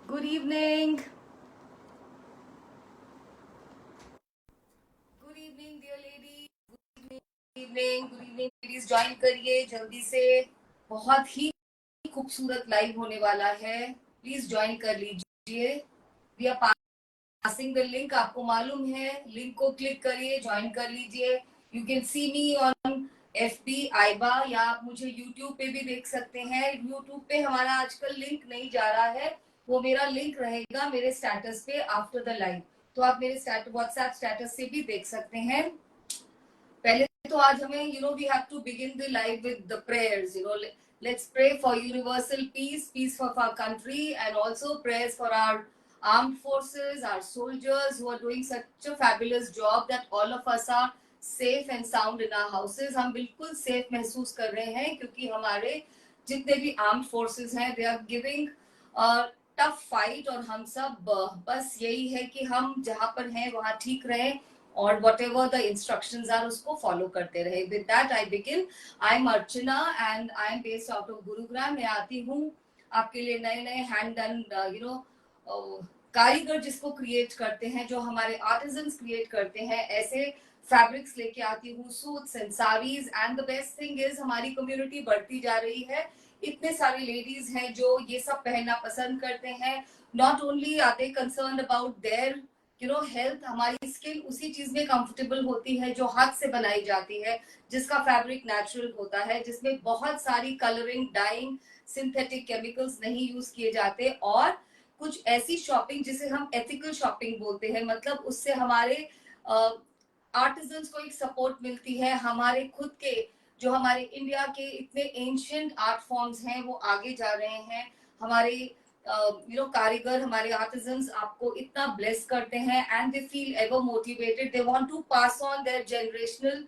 Good evening. Good evening dear lady. Good evening ladies, join करिए जल्दी से। बहुत ही खूबसूरत लाइव होने वाला है, प्लीज ज्वाइन कर लीजिए। We are passing the link, आपको मालूम है, लिंक को क्लिक करिए, ज्वाइन कर लीजिए। You can C me on FB आइबा, या आप मुझे यूट्यूब पे भी देख सकते हैं। यूट्यूब पे हमारा आजकल लिंक नहीं जा रहा है, वो मेरा लिंक रहेगा मेरे स्टेटस पे आफ्टर द लाइव, तो आप मेरे व्हाट्सएप स्टेटस से भी देख सकते हैं। पहले तो आज हमें we have to begin the live with the prayers. Let's pray for universal peace, peace for our country, and also prayers for our armed forces, our soldiers who are doing such a fabulous job that all of us are safe and sound in our houses. हम बिल्कुल safe महसूस कर रहे हैं क्योंकि हमारे जितने भी आर्म्ड फोर्सेस हैं, they are giving tough fight, और हम सब बस यही है कि हम जहां पर हैं वहां ठीक रहें और whatever the instructions are उसको follow करते रहे। With that I begin. I am Archana and I am based out of Gurugram. मैं आती हूँ आपके लिए नए नए हैंड डन कारीगर जिसको क्रिएट करते हैं, जो हमारे आर्टिजन्स क्रिएट करते हैं, ऐसे फैब्रिक्स लेके आती हूँ, suits and saris. And the best thing is हमारी कम्युनिटी बढ़ती जा रही है। इतने सारे लेडीज हैं जो ये सब पहनना पसंद करते हैं। Not only are they concern about their health, हमारी स्किन उसी चीज में कंफर्टेबल होती है जो हाथ से बनाई जाती है, जिसका फैब्रिक नेचुरल होता है, जिसमें बहुत सारी कलरिंग, डाइंग, सिंथेटिक केमिकल्स नहीं यूज किए जाते। और कुछ ऐसी शॉपिंग जिसे हम एथिकल शॉपिंग बोलते हैं, मतलब उससे हमारे आर्टिजन्स को एक सपोर्ट मिलती है। हमारे खुद के जो हमारे इंडिया के इतने एंशियंट आर्ट फॉर्म्स हैं वो आगे जा रहे हैं। हमारे कारीगर, हमारे आर्टिजन्स आपको इतना ब्लेस करते हैं, and they feel ever motivated, they want to pass on their generational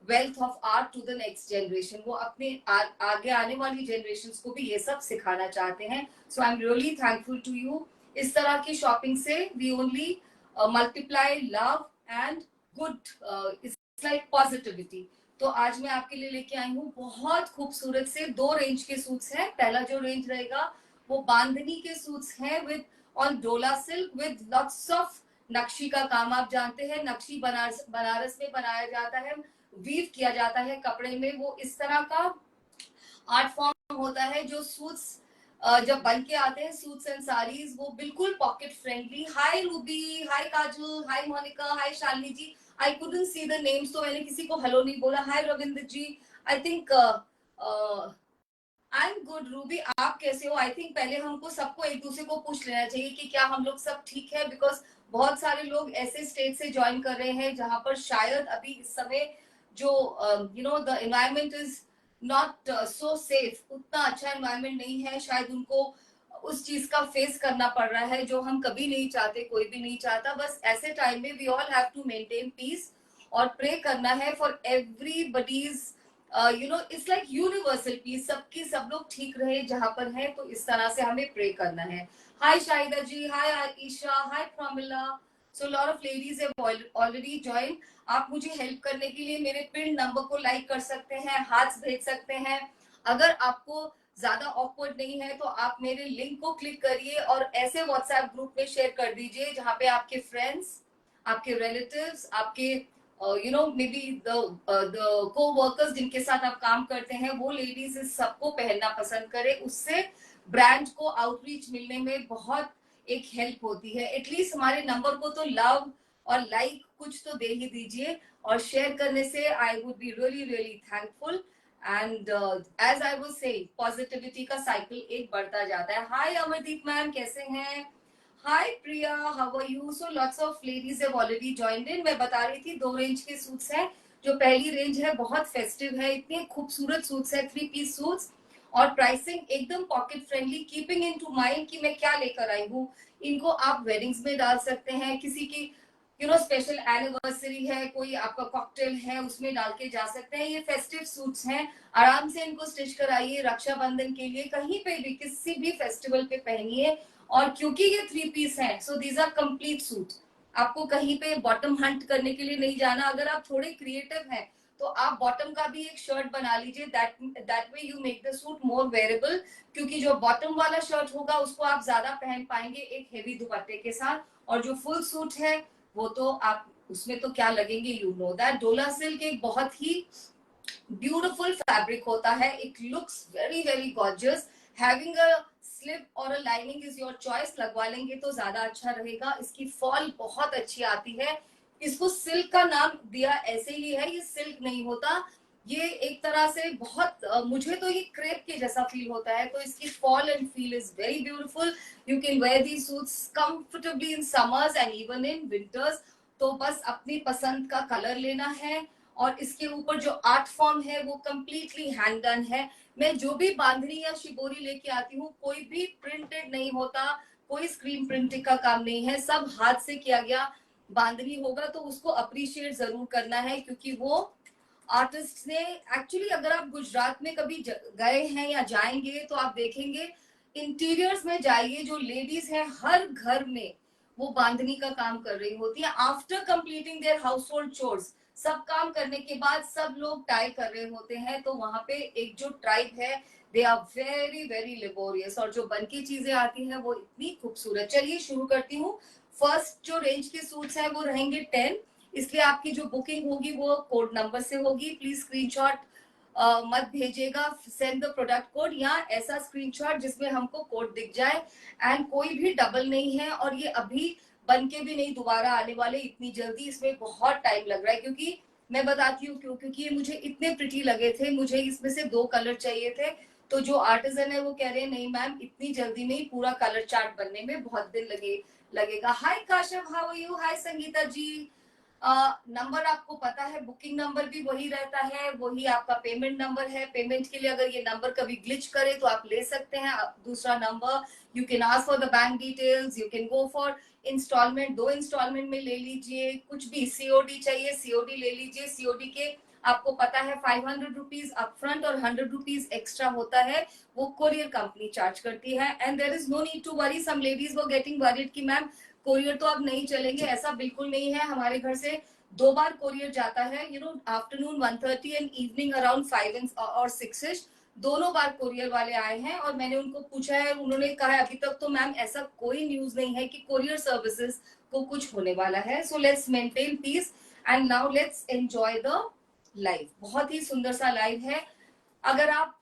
wealth of art to the next generation. वो अपने आगे आने वाली जनरेशन को भी ये सब सिखाना चाहते हैं। So I am really thankful to you. इस तरह की शॉपिंग से we only multiply love and good, it's like positivity. तो आज मैं आपके लिए लेके आई हूँ बहुत खूबसूरत से दो रेंज के सूट्स हैं। पहला जो रेंज रहेगा वो बांधनी के सूट्स हैं विद ऑन डोला सिल्क विद लॉट्स ऑफ नक्शी का काम। आप जानते हैं नक्शी बनारस में बनाया जाता है, वीव किया जाता है कपड़े में। वो इस तरह का आर्ट फॉर्म होता है जो सूट्स जब बन के आते हैं, सूट्स एंड साड़ीज, वो बिल्कुल pocket friendly. Hi Ruby, hi Kajal, hi Monica, hi Shalini ji. I couldn't see the names, तो मैंने किसी को हेलो नहीं बोला। Hi Ravindra ji. I think I am good. Ruby, आप कैसे हो? आई थिंक पहले हमको सबको एक दूसरे को पूछ लेना चाहिए कि क्या हम लोग सब ठीक है, बिकॉज बहुत सारे लोग ऐसे स्टेट से ज्वाइन कर रहे हैं जहां पर शायद अभी इस समय जो the environment is not so safe, उतना अच्छा एनवायरमेंट नहीं है, शायद उनको उस चीज का फेस करना पड़ रहा है जो हम कभी नहीं चाहते, कोई भी नहीं चाहता। बस ऐसे टाइम में we all have to maintain peace और प्रे करना है for everybody's, it's like universal peace, सबकी सब लोग ठीक रहे जहां पर है, तो इस तरह से हमें प्रे करना है। Hi Shahida ji, hi Ayesha, hi Pramila. So lot of ladies have already join. आप मुझे हेल्प करने के लिए मेरे पिन नंबर को लाइक कर सकते हैं, हाथ भेज सकते हैं। अगर आपको ज्यादा ऑकवर्ड नहीं है तो आप मेरे लिंक को क्लिक करिए और ऐसे व्हाट्सएप ग्रुप में शेयर कर दीजिए जहां पे आपके फ्रेंड्स, आपके रिलेटिव्स, आपके मे बी द को-वर्कर्स जिनके साथ आप काम करते हैं, वो लेडीज इस सबको पहनना पसंद करे। उससे ब्रांड को आउटरीच मिलने में बहुत एक हेल्प होती है। एटलीस्ट हमारे नंबर को तो लव और लाइक कुछ तो दे ही दीजिए, और शेयर करने से I would be really really thankful. And as I was saying, positivity का साइकिल एक बढ़ता जाता है। हाय अमरदीप मैम, कैसे हैं? Hi Priya, how are you? So lots of ladies have already joined in. मैं बता रही थी दो रेंज के सूट्स हैं। जो पहली रेंज है बहुत फेस्टिव है, इतने खूबसूरत सूट्स है, 3 पीस सूट्स, और प्राइसिंग एकदम pocket friendly, keeping in to mind कि मैं क्या लेकर आई हूँ। इनको आप वेडिंग्स में डाल सकते हैं, किसी की स्पेशल एनिवर्सरी है, कोई आपका कॉकटेल है, उसमें डाल के जा सकते हैं। ये फेस्टिव सूट्स हैं, आराम से इनको स्टिच कराइए रक्षाबंधन के लिए, कहीं पे भी किसी भी फेस्टिवल पे पहनिए। और क्योंकि ये 3 पीस है, so these are complete suit. आपको कहीं पे बॉटम हंट करने के लिए नहीं जाना। अगर आप थोड़े क्रिएटिव हैं तो आप बॉटम का भी एक शर्ट बना लीजिए, that way you make the suit more wearable, क्योंकि जो बॉटम वाला शर्ट होगा उसको आप ज्यादा पहन पाएंगे एक हेवी दुपट्टे के साथ, और जो फुल सूट है वो तो आप उसमें तो क्या लगेंगे, यू नो दैट। डोला सिल्क एक बहुत ही ब्यूटीफुल फैब्रिक होता है, it looks very very gorgeous. Having a slip और अ लाइनिंग इज योर चॉइस, लगवा लेंगे तो ज्यादा अच्छा रहेगा। इसकी फॉल बहुत अच्छी आती है, इसको सिल्क का नाम दिया ऐसे ही है, ये सिल्क नहीं होता, ये एक तरह से बहुत मुझे तो ये क्रेप के जैसा फील होता है। तो इसकी fall and feel is very beautiful. You can wear these suits comfortably in summers and even in winters. तो बस अपनी पसंद का कलर लेना है, और इसके ऊपर जो आर्ट फॉर्म है वो कंप्लीटली हैंड डन है। मैं जो भी बांधनी या शिबोरी लेके आती हूँ कोई भी प्रिंटेड नहीं होता, कोई स्क्रीन प्रिंटिंग का काम नहीं है, सब हाथ से किया गया बांधनी होगा, तो उसको अप्रिशिएट जरूर करना है, क्योंकि वो आर्टिस्ट ने एक्चुअली, अगर आप गुजरात में कभी गए हैं या जाएंगे तो आप देखेंगे, इंटीरियर्स में जाइए, जो लेडीज है हर घर में वो बांधनी का काम कर रही होती है। After completing their house hold chores, सब काम करने के बाद सब लोग टाई कर रहे होते हैं, तो वहां पे एक जो ट्राइब है, they are very very laborious, और जो बन की चीजें आती हैं वो इतनी खूबसूरत। चलिए शुरू करती हूँ। फर्स्ट जो रेंज के सूट्स हैं वो रहेंगे 10, इसलिए आपकी जो बुकिंग होगी वो कोड नंबर से होगी। प्लीज स्क्रीनशॉट मत भेजिएगा, सेंड द प्रोडक्ट कोड, या ऐसा स्क्रीनशॉट जिसमें हमको कोड दिख जाए, एंड कोई भी डबल नहीं है, और ये अभी बन के भी नहीं दोबारा आने वाले इतनी जल्दी, इसमें बहुत टाइम लग रहा है। क्योंकि मैं बताती हूँ क्यों, क्योंकि ये मुझे इतने प्रिटी लगे थे, मुझे इसमें से 2 कलर चाहिए थे, तो जो आर्टिजन है वो कह रहे हैं नहीं मैम इतनी जल्दी नहीं, पूरा कलर चार्ट बनने में बहुत दिन लगेगा। Hi Kashav, how are you? Hi Sangeeta ji. Number आपको पता है, बुकिंग नंबर भी वही रहता है, वही आपका पेमेंट नंबर है। पेमेंट के लिए अगर ये नंबर कभी ग्लिच करे तो आप ले सकते हैं दूसरा number. You can ask for the bank details, you can go for installment, 2 installment में ले लीजिए, कुछ भी सीओडी चाहिए सीओडी ले लीजिए। सीओडी के आपको पता है 500 रुपीज अपफ्रंट और 100 रुपीज एक्स्ट्रा होता है, वो कोरियर कंपनी चार्ज करती है। And there is no need to worry, some ladies वो गेटिंग वरीड कि मैम कोरियर तो अब नहीं चलेंगे, ऐसा बिल्कुल नहीं है। हमारे घर से 2 बार कोरियर जाता है, you know afternoon 1:30 and evening around 5 और 6, दोनों बार कोरियर वाले आए हैं, और मैंने उनको पूछा है, उन्होंने कहा है अभी तक तो मैम ऐसा कोई न्यूज नहीं है कि कोरियर सर्विसेज को कुछ होने वाला है। So let's maintain piece and now let's enjoy the live. बहुत ही सुंदर सा लाइव है। अगर आप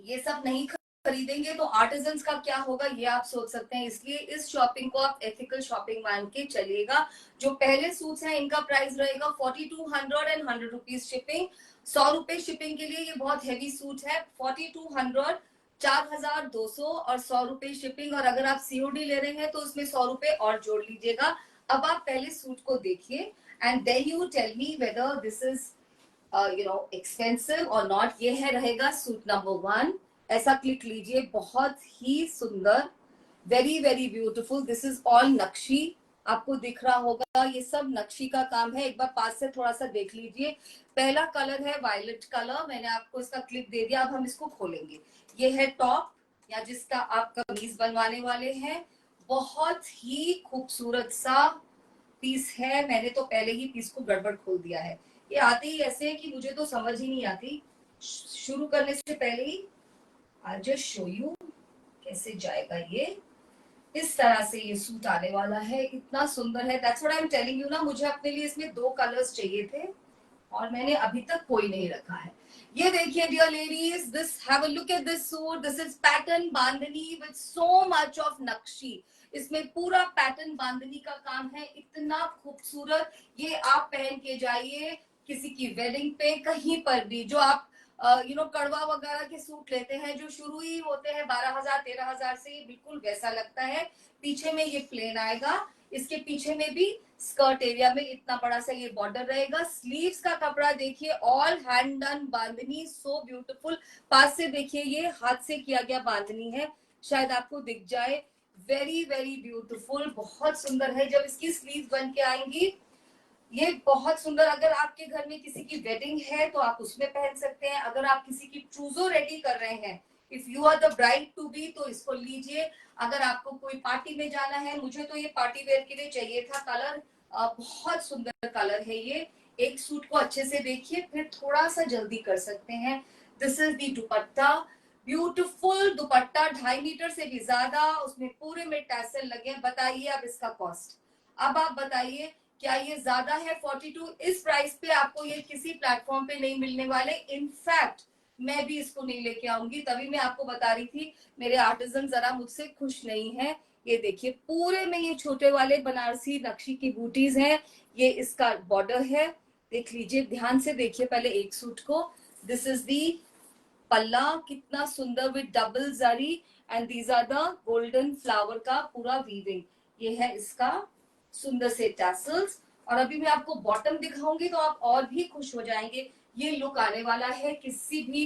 ये सब नहीं खरीदेंगे तो आर्टिजन्स का क्या होगा ये आप सोच सकते हैं, इसलिए इस शॉपिंग को आप एथिकल शॉपिंग मान के चलिएगा। जो पहले सूट्स हैं इनका प्राइस रहेगा 4200 एंड 100 रुपीज शिपिंग। 100 रुपए शिपिंग के लिए ये बहुत हैवी सूट है। 4200 4200 और 100 रुपए शिपिंग, और अगर आप सीओडी ले रहे हैं तो उसमें 100 रुपए और जोड़ लीजिएगा। अब आप पहले सूट को देखिए and then you tell me whether this is expensive और नॉट। ये है रहेगा सूट नंबर 1। ऐसा क्लिक लीजिए, बहुत ही सुंदर, very very beautiful. This is all नक्शी, आपको दिख रहा होगा ये सब नक्शी का काम है। एक बार पास से थोड़ा सा देख लीजिए। पहला कलर है वायलेट कलर, मैंने आपको इसका क्लिप दे दिया। अब हम इसको खोलेंगे। ये है टॉप या जिसका आप कमीज बनवाने वाले हैं। बहुत ही खूबसूरत सा पीस है। मैंने तो पहले ही पीस को गड़बड़ खोल दिया है। ये आते ही ऐसे है कि मुझे तो समझ ही नहीं आती। शुरू करने से पहले ही I'll just show you कैसे जाएगा ये। इस तरह से ये सूट आने वाला है, इतना सुंदर है। That's what I'm telling you ना, मुझे अपने लिए इसमें 2 कलर्स चाहिए थे और मैंने अभी तक कोई नहीं रखा है। ये देखिए dear ladies, this have a look at this suit. This is pattern bandhani with so much of नक्शी। इसमें पूरा पैटर्न बांधनी का काम है, इतना खूबसूरत। ये आप पहन के जाइए किसी की वेडिंग पे, कहीं पर भी। जो आप कड़वा वगैरह के सूट लेते हैं जो शुरू ही होते हैं 12,000 13,000 से, बिल्कुल वैसा लगता है। पीछे में ये प्लेन आएगा, इसके पीछे में भी स्कर्ट एरिया में इतना बड़ा सा ये बॉर्डर रहेगा। स्लीव्स का कपड़ा देखिए, ऑल हैंड डन बांधनी, सो ब्यूटीफुल। पास से देखिए, ये हाथ से किया गया बांधनी है, शायद आपको दिख जाए। वेरी वेरी ब्यूटीफुल, बहुत सुंदर है। जब इसकी स्लीव बन के आएंगी ये बहुत सुंदर। अगर आपके घर में किसी की वेडिंग है तो आप उसमें पहन सकते हैं। अगर आप किसी की ट्रूजो रेडी कर रहे हैं, if you are the bride to be, तो इसको लीजिए। अगर आपको कोई पार्टी में जाना है, मुझे तो ये पार्टी वेयर के लिए चाहिए था। कलर बहुत सुंदर कलर है ये। एक सूट को अच्छे से देखिए, फिर थोड़ा सा जल्दी कर सकते हैं। This is the dupatta, beautiful dupatta, 2.5 metre से भी ज्यादा, उसमें पूरे में टैसल लगे। बताइए अब इसका कॉस्ट, अब आप बताइए क्या ये ज्यादा है? 42 इस प्राइस पे आपको ये किसी प्लेटफॉर्म पे नहीं मिलने वाले। इनफैक्ट मैं भी इसको नहीं लेके आऊंगी, तभी मैं आपको बता रही थी मेरे आर्टिजन जरा मुझसे खुश नहीं है। ये देखिए पूरे में ये छोटे वाले बनारसी नक्शी की बूटीज हैं, ये इसका बॉर्डर है। देख लीजिए, ध्यान से देखिए पहले एक सूट को। दिस इज दी पल्ला, कितना सुंदर with double zari, and these are the golden flower का पूरा वीविंग। ये है इसका सुंदर से टैसल्स। और अभी मैं आपको बॉटम दिखाऊंगी तो आप और भी खुश हो जाएंगे। ये लुक आने वाला है, किसी भी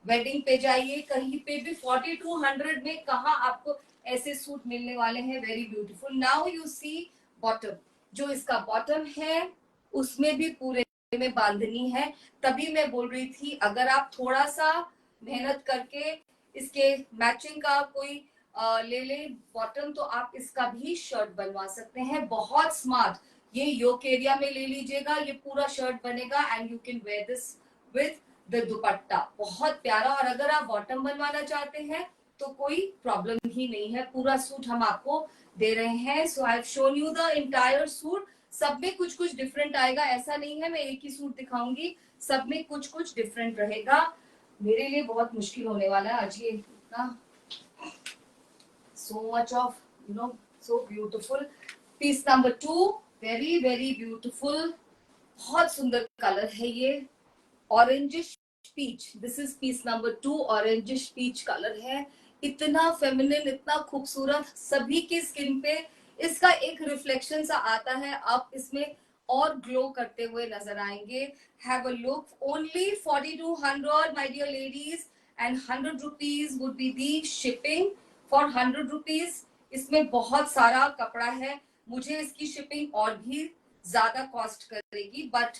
वेडिंग पे जाइए कहीं पे भी 4200 में कहा आपको ऐसे सूट मिलने वाले हैं। Very beautiful. Now you see bottom, जो इसका बॉटम है उसमें भी पूरे में बांधनी है। तभी मैं बोल रही थी अगर आप थोड़ा सा मेहनत करके इसके मैचिंग का कोई ले ले बॉटम, तो आप इसका भी शर्ट बनवा सकते हैं। बहुत स्मार्ट, ये योक एरिया में ले लीजिएगा, ये पूरा शर्ट बनेगा and you can wear this with the दुपट्टा। बहुत प्यारा। और अगर आप बॉटम बनवाना चाहते हैं तो कोई प्रॉब्लम ही नहीं है, पूरा सूट हम आपको दे रहे हैं। So I have shown you the entire suit. सब में कुछ कुछ डिफरेंट आएगा, ऐसा नहीं है मैं एक ही सूट दिखाऊंगी, सब में कुछ कुछ डिफरेंट रहेगा। मेरे लिए बहुत मुश्किल होने वाला है आज ये इतना, so much of so beautiful। Piece number 2, very very beautiful, बहुत सुंदर कलर है ये, orangish peach. This is piece number 2, orangish peach colour है। इतना फेमिनिन, इतना खूबसूरत, सभी की स्किन पे इसका एक रिफ्लेक्शन सा आता है। आप इसमें और ग्लो करते हुए नजर आएंगे। Have a look. Only 4200 my dear ladies, and 100 rupees would be the shipping. For 100 rupees इसमें बहुत सारा कपड़ा है, मुझे इसकी शिपिंग और भी ज्यादा कॉस्ट करेगी, but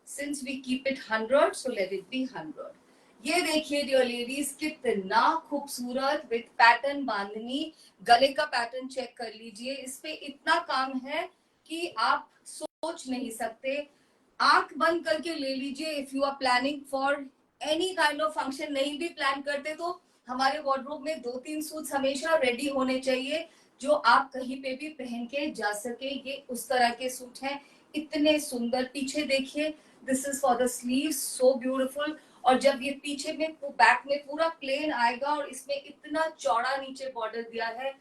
since we keep it 100, so let it be 100। ये देखिए डियर लेडीज, कितना खूबसूरत विद पैटर्न बांधनी। गले का पैटर्न चेक कर लीजिए, इस पे इतना काम है कि आप सोच नहीं सकते। आंख बंद करके ले लीजिए if you are planning for any kind of function. नहीं भी प्लान करते तो हमारे वार्डरोब में 2-3 सूट्स हमेशा रेडी होने चाहिए, जो आप कहीं पे भी पहन के जा सके। ये उस तरह के सूट हैं, इतने सुंदर। पीछे देखिए, this is for the sleeve, so beautiful. और जब ये पीछे में बैक में पूरा प्लेन आएगा और इसमें इतना चौड़ा नीचे बॉर्डर दिया है,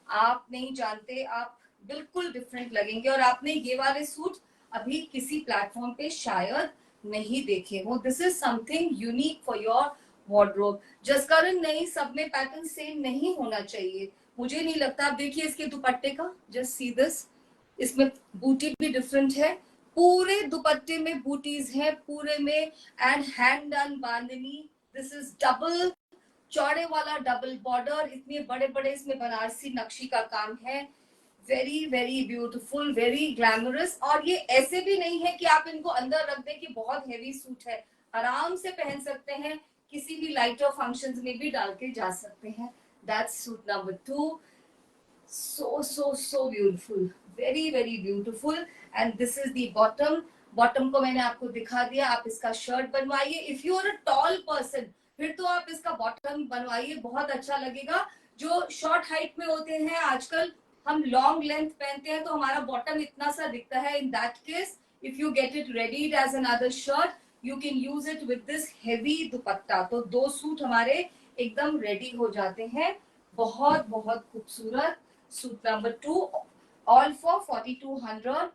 आप नहीं जानते, आप बिल्कुल डिफरेंट लगेंगे। और आपने ये वाले सूट अभी किसी प्लेटफॉर्म पे शायद नहीं देखे हो। This is something unique for your wardrobe. Jaskaran नहीं, सब में पैटर्न सेम नहीं होना चाहिए, मुझे नहीं लगता। आप देखिए इसके दुपट्टे का, जस्ट सी दिस, इसमें बूटी भी डिफरेंट है, पूरे दुपट्टे में बूटीज है पूरे में, and hand done bandhani. This is double चौड़े वाला डबल बॉर्डर, इतने बड़े बड़े इसमें बनारसी नक्शी का काम है। Very very beautiful, very glamorous. और ये ऐसे भी नहीं है कि आप इनको अंदर रख दें कि बहुत हेवी सूट है, आराम से पहन सकते हैं, किसी भी लाइटर फंक्शंस में भी डाल के जा सकते हैं। That's suit number 2। so beautiful, very very beautiful। and this is the bottom। Bottom को मैंने आपको दिखा दिया, आप इसका शर्ट बनवाइए। If you are a tall person फिर तो आप इसका बॉटम बनवाइए, बहुत अच्छा लगेगा। जो शॉर्ट हाइट में होते हैं, आजकल हम लॉन्ग लेंथ पहनते हैं तो हमारा बॉटम इतना सा दिखता है। In that case if you get it readied as another shirt, you can use it with this heavy dupatta. तो 2 सूट हमारे एकदम रेडी हो जाते हैं। बहुत बहुत खूबसूरत suit number 2, all for 4200।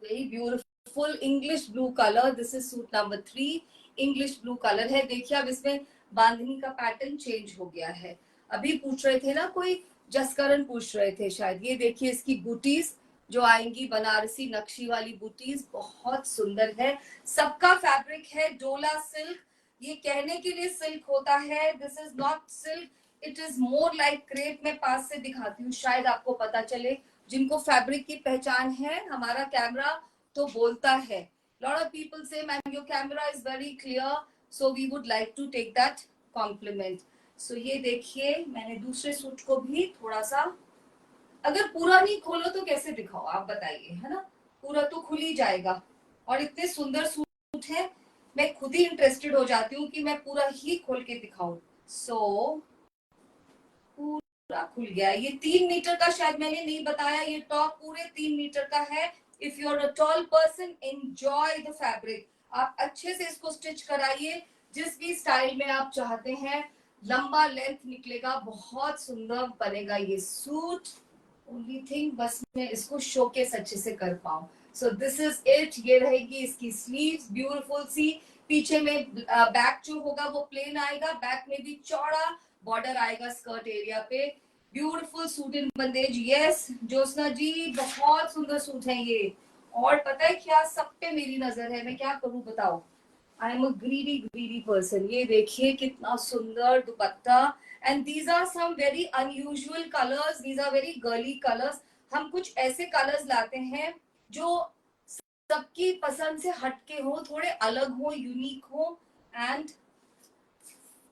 very beautiful English blue color। this is suit number 3, English blue color है। देखिए अब इसमें बांधनी का पैटर्न चेंज हो गया है। अभी पूछ रहे थे ना कोई, जसकरण पूछ रहे थे शायद, ये देखिए इसकी बूटीज जो आएंगी, बनारसी नक्शी वाली बूटीज, बहुत सुंदर है। सबका फैब्रिक है डोला सिल्क। ये कहने के लिए सिल्क होता है, this is not silk, it is more like crepe. मैं पास से दिखाती हूँ शायद आपको पता चले, जिनको फैब्रिक की पहचान है। हमारा कैमरा तो बोलता है, लॉट ऑफ पीपल से ma'am your camera is very clear, so we would like to take that compliment. So ये देखिए, मैंने दूसरे सूट को भी थोड़ा सा, अगर पूरा नहीं खोलो तो कैसे दिखाओ आप बताइए, है ना, पूरा तो खुल ही जाएगा। और इतने सुंदर सूट है, मैं खुद ही इंटरेस्टेड हो जाती हूँ कि मैं पूरा ही खोल के दिखाऊं। सो पूरा खुल गया। ये 3 मीटर का शायद मैंने नहीं बताया, ये टॉप पूरे 3 मीटर का है। If you are a tall person, enjoy the fabric. आप अच्छे से इसको स्टिच कराइए जिस भी स्टाइल में आप चाहते हैं, लंबा लेंथ निकलेगा, बहुत सुंदर बनेगा ये सूट। ओनली थिंग बस मैं इसको शोकेस अच्छे से कर पाऊं। So this is it. ये रहेगी इसकी स्लीव्स, ब्यूटीफुल सी। पीछे में बैक जो होगा वो प्लेन आएगा, बैक में भी चौड़ा बॉर्डर आएगा स्कर्ट एरिया पे। Beautiful suit in bandhej. Yes Jyotsna ji, बहुत सुंदर सूट है ये। और पता है क्या, सब पे मेरी नजर है, मैं क्या करूं बताओ। I am a greedy person. ये देखिए कितना सुंदर dupatta. And these are some very unusual colours, these are very girly colours. हम कुछ ऐसे कलर्स लाते हैं जो सबकी पसंद से हटके हो, थोड़े अलग हो, यूनिक हो। एंड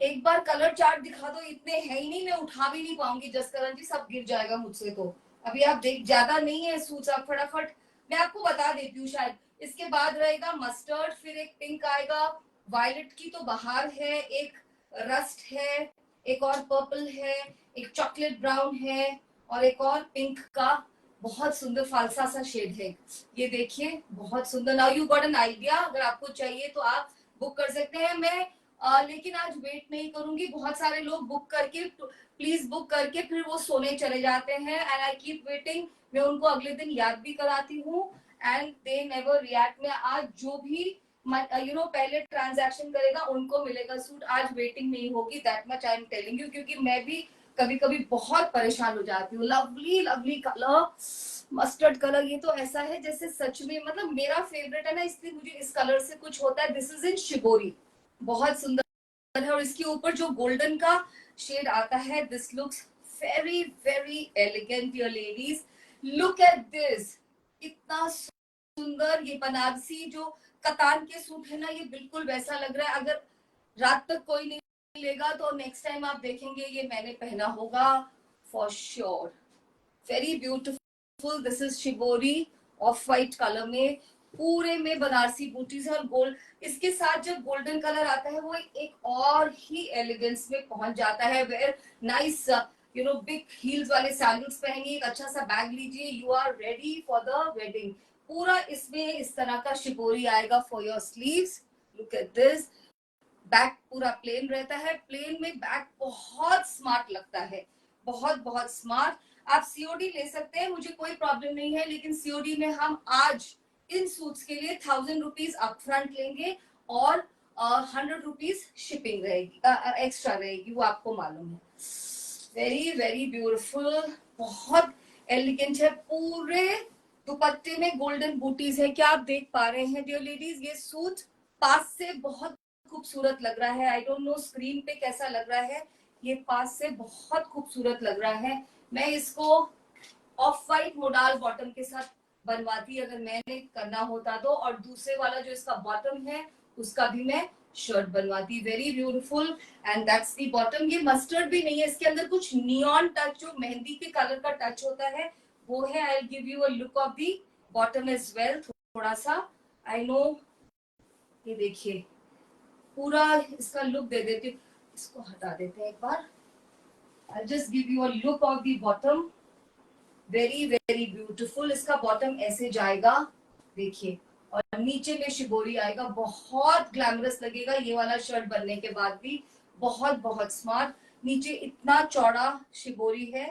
एक बार कलर चार्ट दिखा दो, इतने है ही नहीं, मैं उठा भी नहीं पाऊंगी जसकरण जी, सब गिर जाएगा मुझसे। तो अभी आप देख, ज्यादा नहीं है सूट्स, आप फटाफट मैं आपको बता देती हूँ शायद। इसके बाद रहेगा मस्टर्ड, फिर एक पिंक आएगा, वायलेट की तो बाहर है, एक रस्ट है, एक और पर्पल है, एक चॉकलेट ब्राउन है, और एक और पिंक का बहुत सुंदर फालसा सा शेड है। ये देखिए बहुत सुंदर। Now you got an idea. अगर आपको चाहिए तो आप बुक कर सकते हैं। मैं लेकिन आज वेट नहीं करूंगी। बहुत सारे लोग बुक करके, प्लीज बुक करके फिर वो सोने चले जाते हैं, एंड आई कीप वेटिंग। मैं उनको अगले दिन याद भी कराती हूँ, एंड दे नेवर रिएक्ट। में आज जो भी पहले ट्रांजैक्शन करेगा उनको मिलेगा सूट, आज वेटिंग नहीं होगी, that much I am telling you. क्योंकि मैं भी कभी कभी बहुत परेशान हो जाती हूँ। Lovely lovely colour, mustard colour, ये तो ऐसा है जैसे सच में, मतलब मेरा फेवरेट है ना, इसलिए मुझे इस कलर से कुछ होता है। दिस इज इन शिबोरी, बहुत सुंदर है। और इसके ऊपर जो गोल्डन का शेड आता है, this looks very very elegant dear ladies. Look at this, इतना सुंदर। ये बनारसी जो कतान के सूट है ना, ये बिल्कुल वैसा लग रहा है। अगर रात तक कोई नहीं लेगा तो नेक्स्ट टाइम आप देखेंगे ये मैंने पहना होगा for sure. Very beautiful. This is shibori, of white colour में, पूरे में बनारसी बूटीज है और गोल्ड। इसके साथ जब गोल्डन कलर आता है वो एक और ही एलिगेंस में पहुंच जाता है। वेयर नाइस बिग हील्स वाले सैंडल्स पहनिए, एक अच्छा सा बैग लीजिए, you are ready for the wedding. पूरा इसमें इस तरह का शिबोरी आएगा for your sleeves. Look at this. Back पूरा प्लेन रहता है, प्लेन में बैक बहुत स्मार्ट लगता है, बहुत बहुत स्मार्ट। आप सीओडी ले सकते हैं, मुझे कोई प्रॉब्लम नहीं है, लेकिन सीओडी में हम आज इन सूट्स के लिए 1000 रुपीज अपफ्रंट लेंगे और 100 रुपीज शिपिंग रहेगी, एक्स्ट्रा रहेगी, वो आपको मालूम है। वेरी वेरी ब्यूटीफुल, बहुत एलिगेंट है। पूरे दुपट्टे में गोल्डन बूटीज है, क्या आप देख पा रहे हैं डियर लेडीज। ये सूट पास से बहुत खूबसूरत लग रहा है। आई डोंट नो स्क्रीन पे कैसा लग रहा है, ये पास से बहुत खूबसूरत लग रहा है। मैं इसको ऑफ वाइट मोडाल बॉटम के साथ बनवाती अगर मैंने करना होता तो, और दूसरे वाला जो इसका बॉटम है उसका भी मैं शर्ट बनवाती। Very beautiful, and that's the bottom. ये मस्टर्ड भी नहीं है, इसके अंदर कुछ नियॉन टच, जो मेहंदी के कलर का टच होता है वो है। I give you a look of the bottom as well, थोड़ा सा। आई नो, ये देखिए पूरा इसका लुक दे देती हूँ। इसको हटा देते हैं एक बार। I just give you a look of the bottom. Very very beautiful. इसका बॉटम ऐसे जाएगा, देखिए, और नीचे में शिबोरी आएगा, बहुत ग्लैमरस लगेगा ये वाला शर्ट बनने के बाद भी, बहुत बहुत स्मार्ट। नीचे इतना चौड़ा शिबोरी है,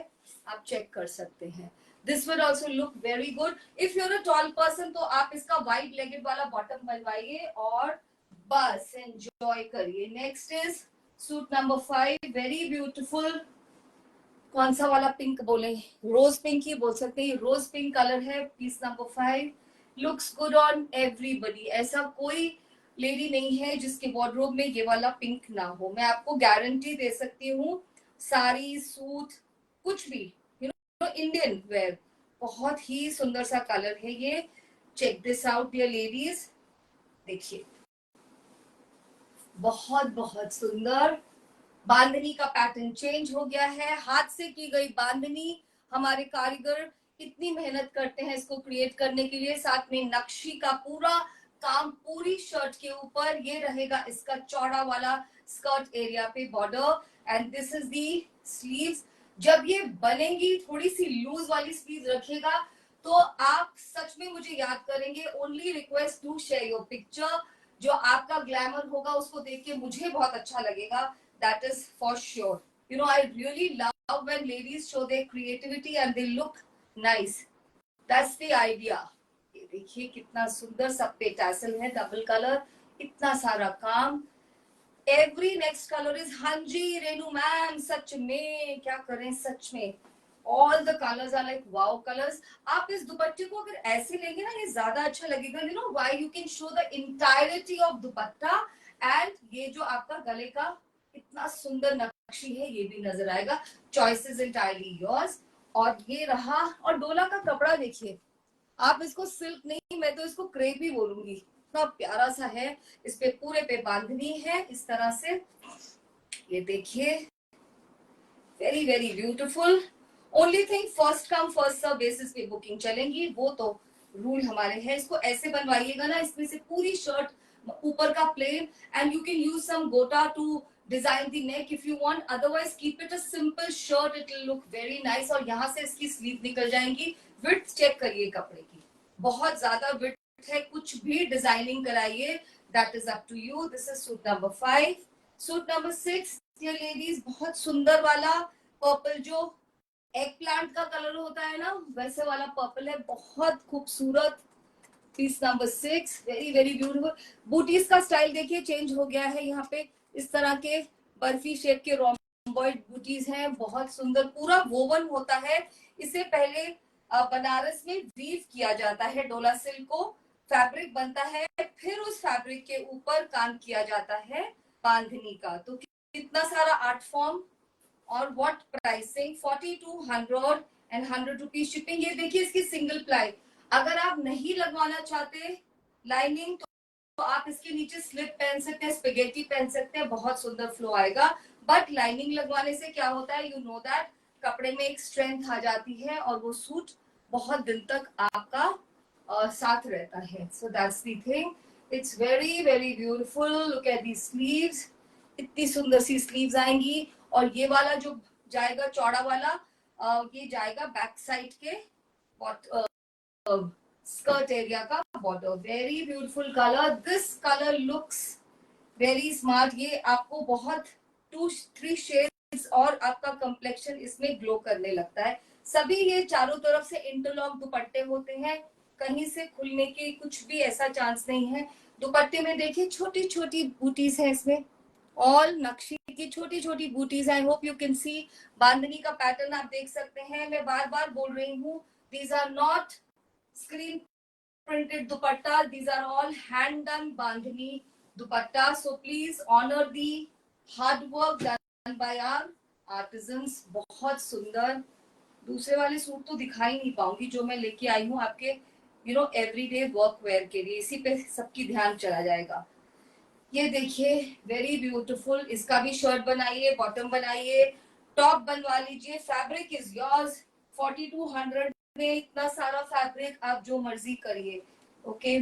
आप चेक कर सकते हैं। This will also look very good. If you're a tall person तो आप इसका वाइड लेगेड वाला बॉटम बनवाइए और बस एंजॉय करिए। Next is suit number 5, very beautiful. कौन सा वाला पिंक बोले, रोज पिंक ही बोल सकते हैं। रोज पिंक कलर है, piece number 5। Looks good on everybody. ऐसा कोई लेडी नहीं है जिसके वार्डरोब में ये वाला पिंक ना हो, मैं आपको गारंटी दे सकती हूँ। साड़ी, सूट, कुछ भी, इंडियन वेयर, बहुत ही सुंदर सा कलर है ये। Check this out dear ladies, देखिए बहुत बहुत सुंदर। बांधनी का पैटर्न चेंज हो गया है, हाथ से की गई बांधनी। हमारे कारीगर इतनी मेहनत करते हैं इसको क्रिएट करने के लिए, साथ में नक्शी का पूरा काम पूरी शर्ट के ऊपर। ये रहेगा इसका चौड़ा वाला स्कर्ट एरिया पे border, and this is the sleeves. जब ये बनेंगी थोड़ी सी लूज वाली स्लीव रखेगा तो आप सच में मुझे याद करेंगे। Only request to share your picture. जो आपका ग्लैमर होगा उसको देख के मुझे बहुत अच्छा लगेगा, that is for sure. You know, I really love when ladies show their creativity and they look nice. That's the idea. ये देखिए कितना सुंदर सब पे टैसल है, डबल कलर, इतना सारा काम। एवरी नेक्स्ट कलर इज, हाँ जी रेनू मैम, सच में क्या करें, सच में all the colours are like wow colours. आप इस दुपट्टे को अगर ऐसे लेंगे ना, ये ज्यादा अच्छा लगेगा। You know why, you can show the entirety of dupatta, and ये जो आपका गले का इतना सुंदर नक्शी है ये भी नजर आएगा। Choices entirely yours. और ये रहा, और डोला का कपड़ा देखिए आप, इसको सिल्क नहीं, मैं तो इसको क्रेप ही बोलूंगी, इतना प्यारा सा है। इस पे पूरे पे बांधनी है इस तरह से, ये देखिए, very very beautiful. Only thing first come first serve basis पे बुकिंग चलेंगी, वो तो रूल हमारे हैं। इसको ऐसे बनवाइएगा ना, इसमें से पूरी शर्ट ऊपर का plain, and you can use some gota to design the neck if you want, otherwise keep it a simple shirt, it will look very nice. और यहाँ से इसकी स्लीव निकल जाएंगी। विड्थ चेक करिए कपड़े की, बहुत ज्यादा विड्थ है, कुछ भी डिजाइनिंग कराइए, that is up to you. This is suit number 5। Suit number 6 dear ladies, बहुत सुंदर वाला पर्पल, जो एग प्लांट का कलर होता है ना, वैसे वाला पर्पल है, बहुत खूबसूरत। Piece number 6, very very beautiful. बूटीज का स्टाइल देखिए चेंज हो गया है, यहाँ पे इस तरह के बर्फी शेप के रोम्बॉइड बूटीज हैं, बहुत सुंदर, पूरा वोवन होता है। इसे पहले बनारस में वीव किया जाता है, डोला सिल्क को फैब्रिक बनता है, फिर उस फैब्रिक के ऊपर काम किया जाता है बांधनी का। तो कितना सारा आर्ट फॉर्म, और what pricing, 4200 and 100 rupees shipping. ये देखिए इसकी सिंगल प्लाई, अगर आप नहीं लगवाना चाहते लाइनिंग तो आप इसके नीचे स्लिप पहन सकते हैं, स्पेगेटी पहन सकते हैं, बहुत सुंदर फ्लो आएगा। बट लाइनिंग लगवाने से क्या होता है, यू नो दैट, कपड़े में एक स्ट्रेंथ आ जाती है और वो सूट बहुत दिन तक आपका साथ रहता है। So that's the thing, it's very very beautiful. Look at the sleeves, इतनी सुंदर सी स्लीव्स आएंगी। और ये वाला जो जाएगा चौड़ा वाला, ये जाएगा बैक साइड के स्कर्ट एरिया का border. Very beautiful colour, this colour looks very smart. ये आपको बहुत 2-3 शेड्स और आपका कंप्लेक्शन इसमें ग्लो करने लगता है। सभी ये चारों तरफ से इंटरलॉक दुपट्टे होते हैं, कहीं से खुलने की कुछ भी ऐसा चांस नहीं है। दुपट्टे में देखिए छोटी छोटी बूटीज हैं इसमें, ऑल नक्शी की छोटी छोटी बूटीज। I hope you can see, bandhani का पैटर्न आप देख सकते हैं। मैं बार बार बोल रही हूँ, these are not screen printed dupatta, these are all hand done bandhani dupatta, so please honor the hard work done by our artisans। बहुत सुंदर। दूसरे वाले सूट तो दिखा ही नहीं पाऊंगी जो मैं लेके आई हूँ आपके एवरीडे वर्क वेयर के लिए, इसी पे सबकी ध्यान चला जाएगा। ये देखिए वेरी ब्यूटीफुल, इसका भी शर्ट बनाइए, बॉटम बनाइए, टॉप बनवा लीजिए, फैब्रिक इज योर्स। 4200 में इतना सारा फैब्रिक, आप जो मर्जी करिए। ओके,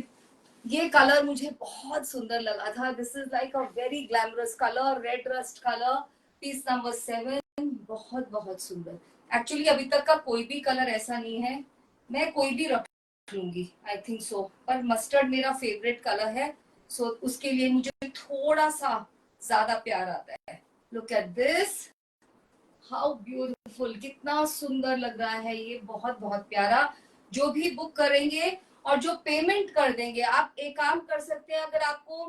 ये कलर मुझे बहुत सुंदर लगा था, this is like a very glamorous colour, red rust colour, piece number 7, बहुत बहुत सुंदर। एक्चुअली अभी तक का कोई भी कलर ऐसा नहीं है, मैं कोई भी रख लूंगी आई थिंक सो, पर मस्टर्ड मेरा फेवरेट कलर है, सो उसके लिए मुझे थोड़ा सा ज्यादा प्यार आता है। Look at this, how beautiful, कितना सुंदर लग रहा है ये, बहुत बहुत प्यारा। जो भी बुक करेंगे और जो पेमेंट कर देंगे, आप एक काम कर सकते हैं, अगर आपको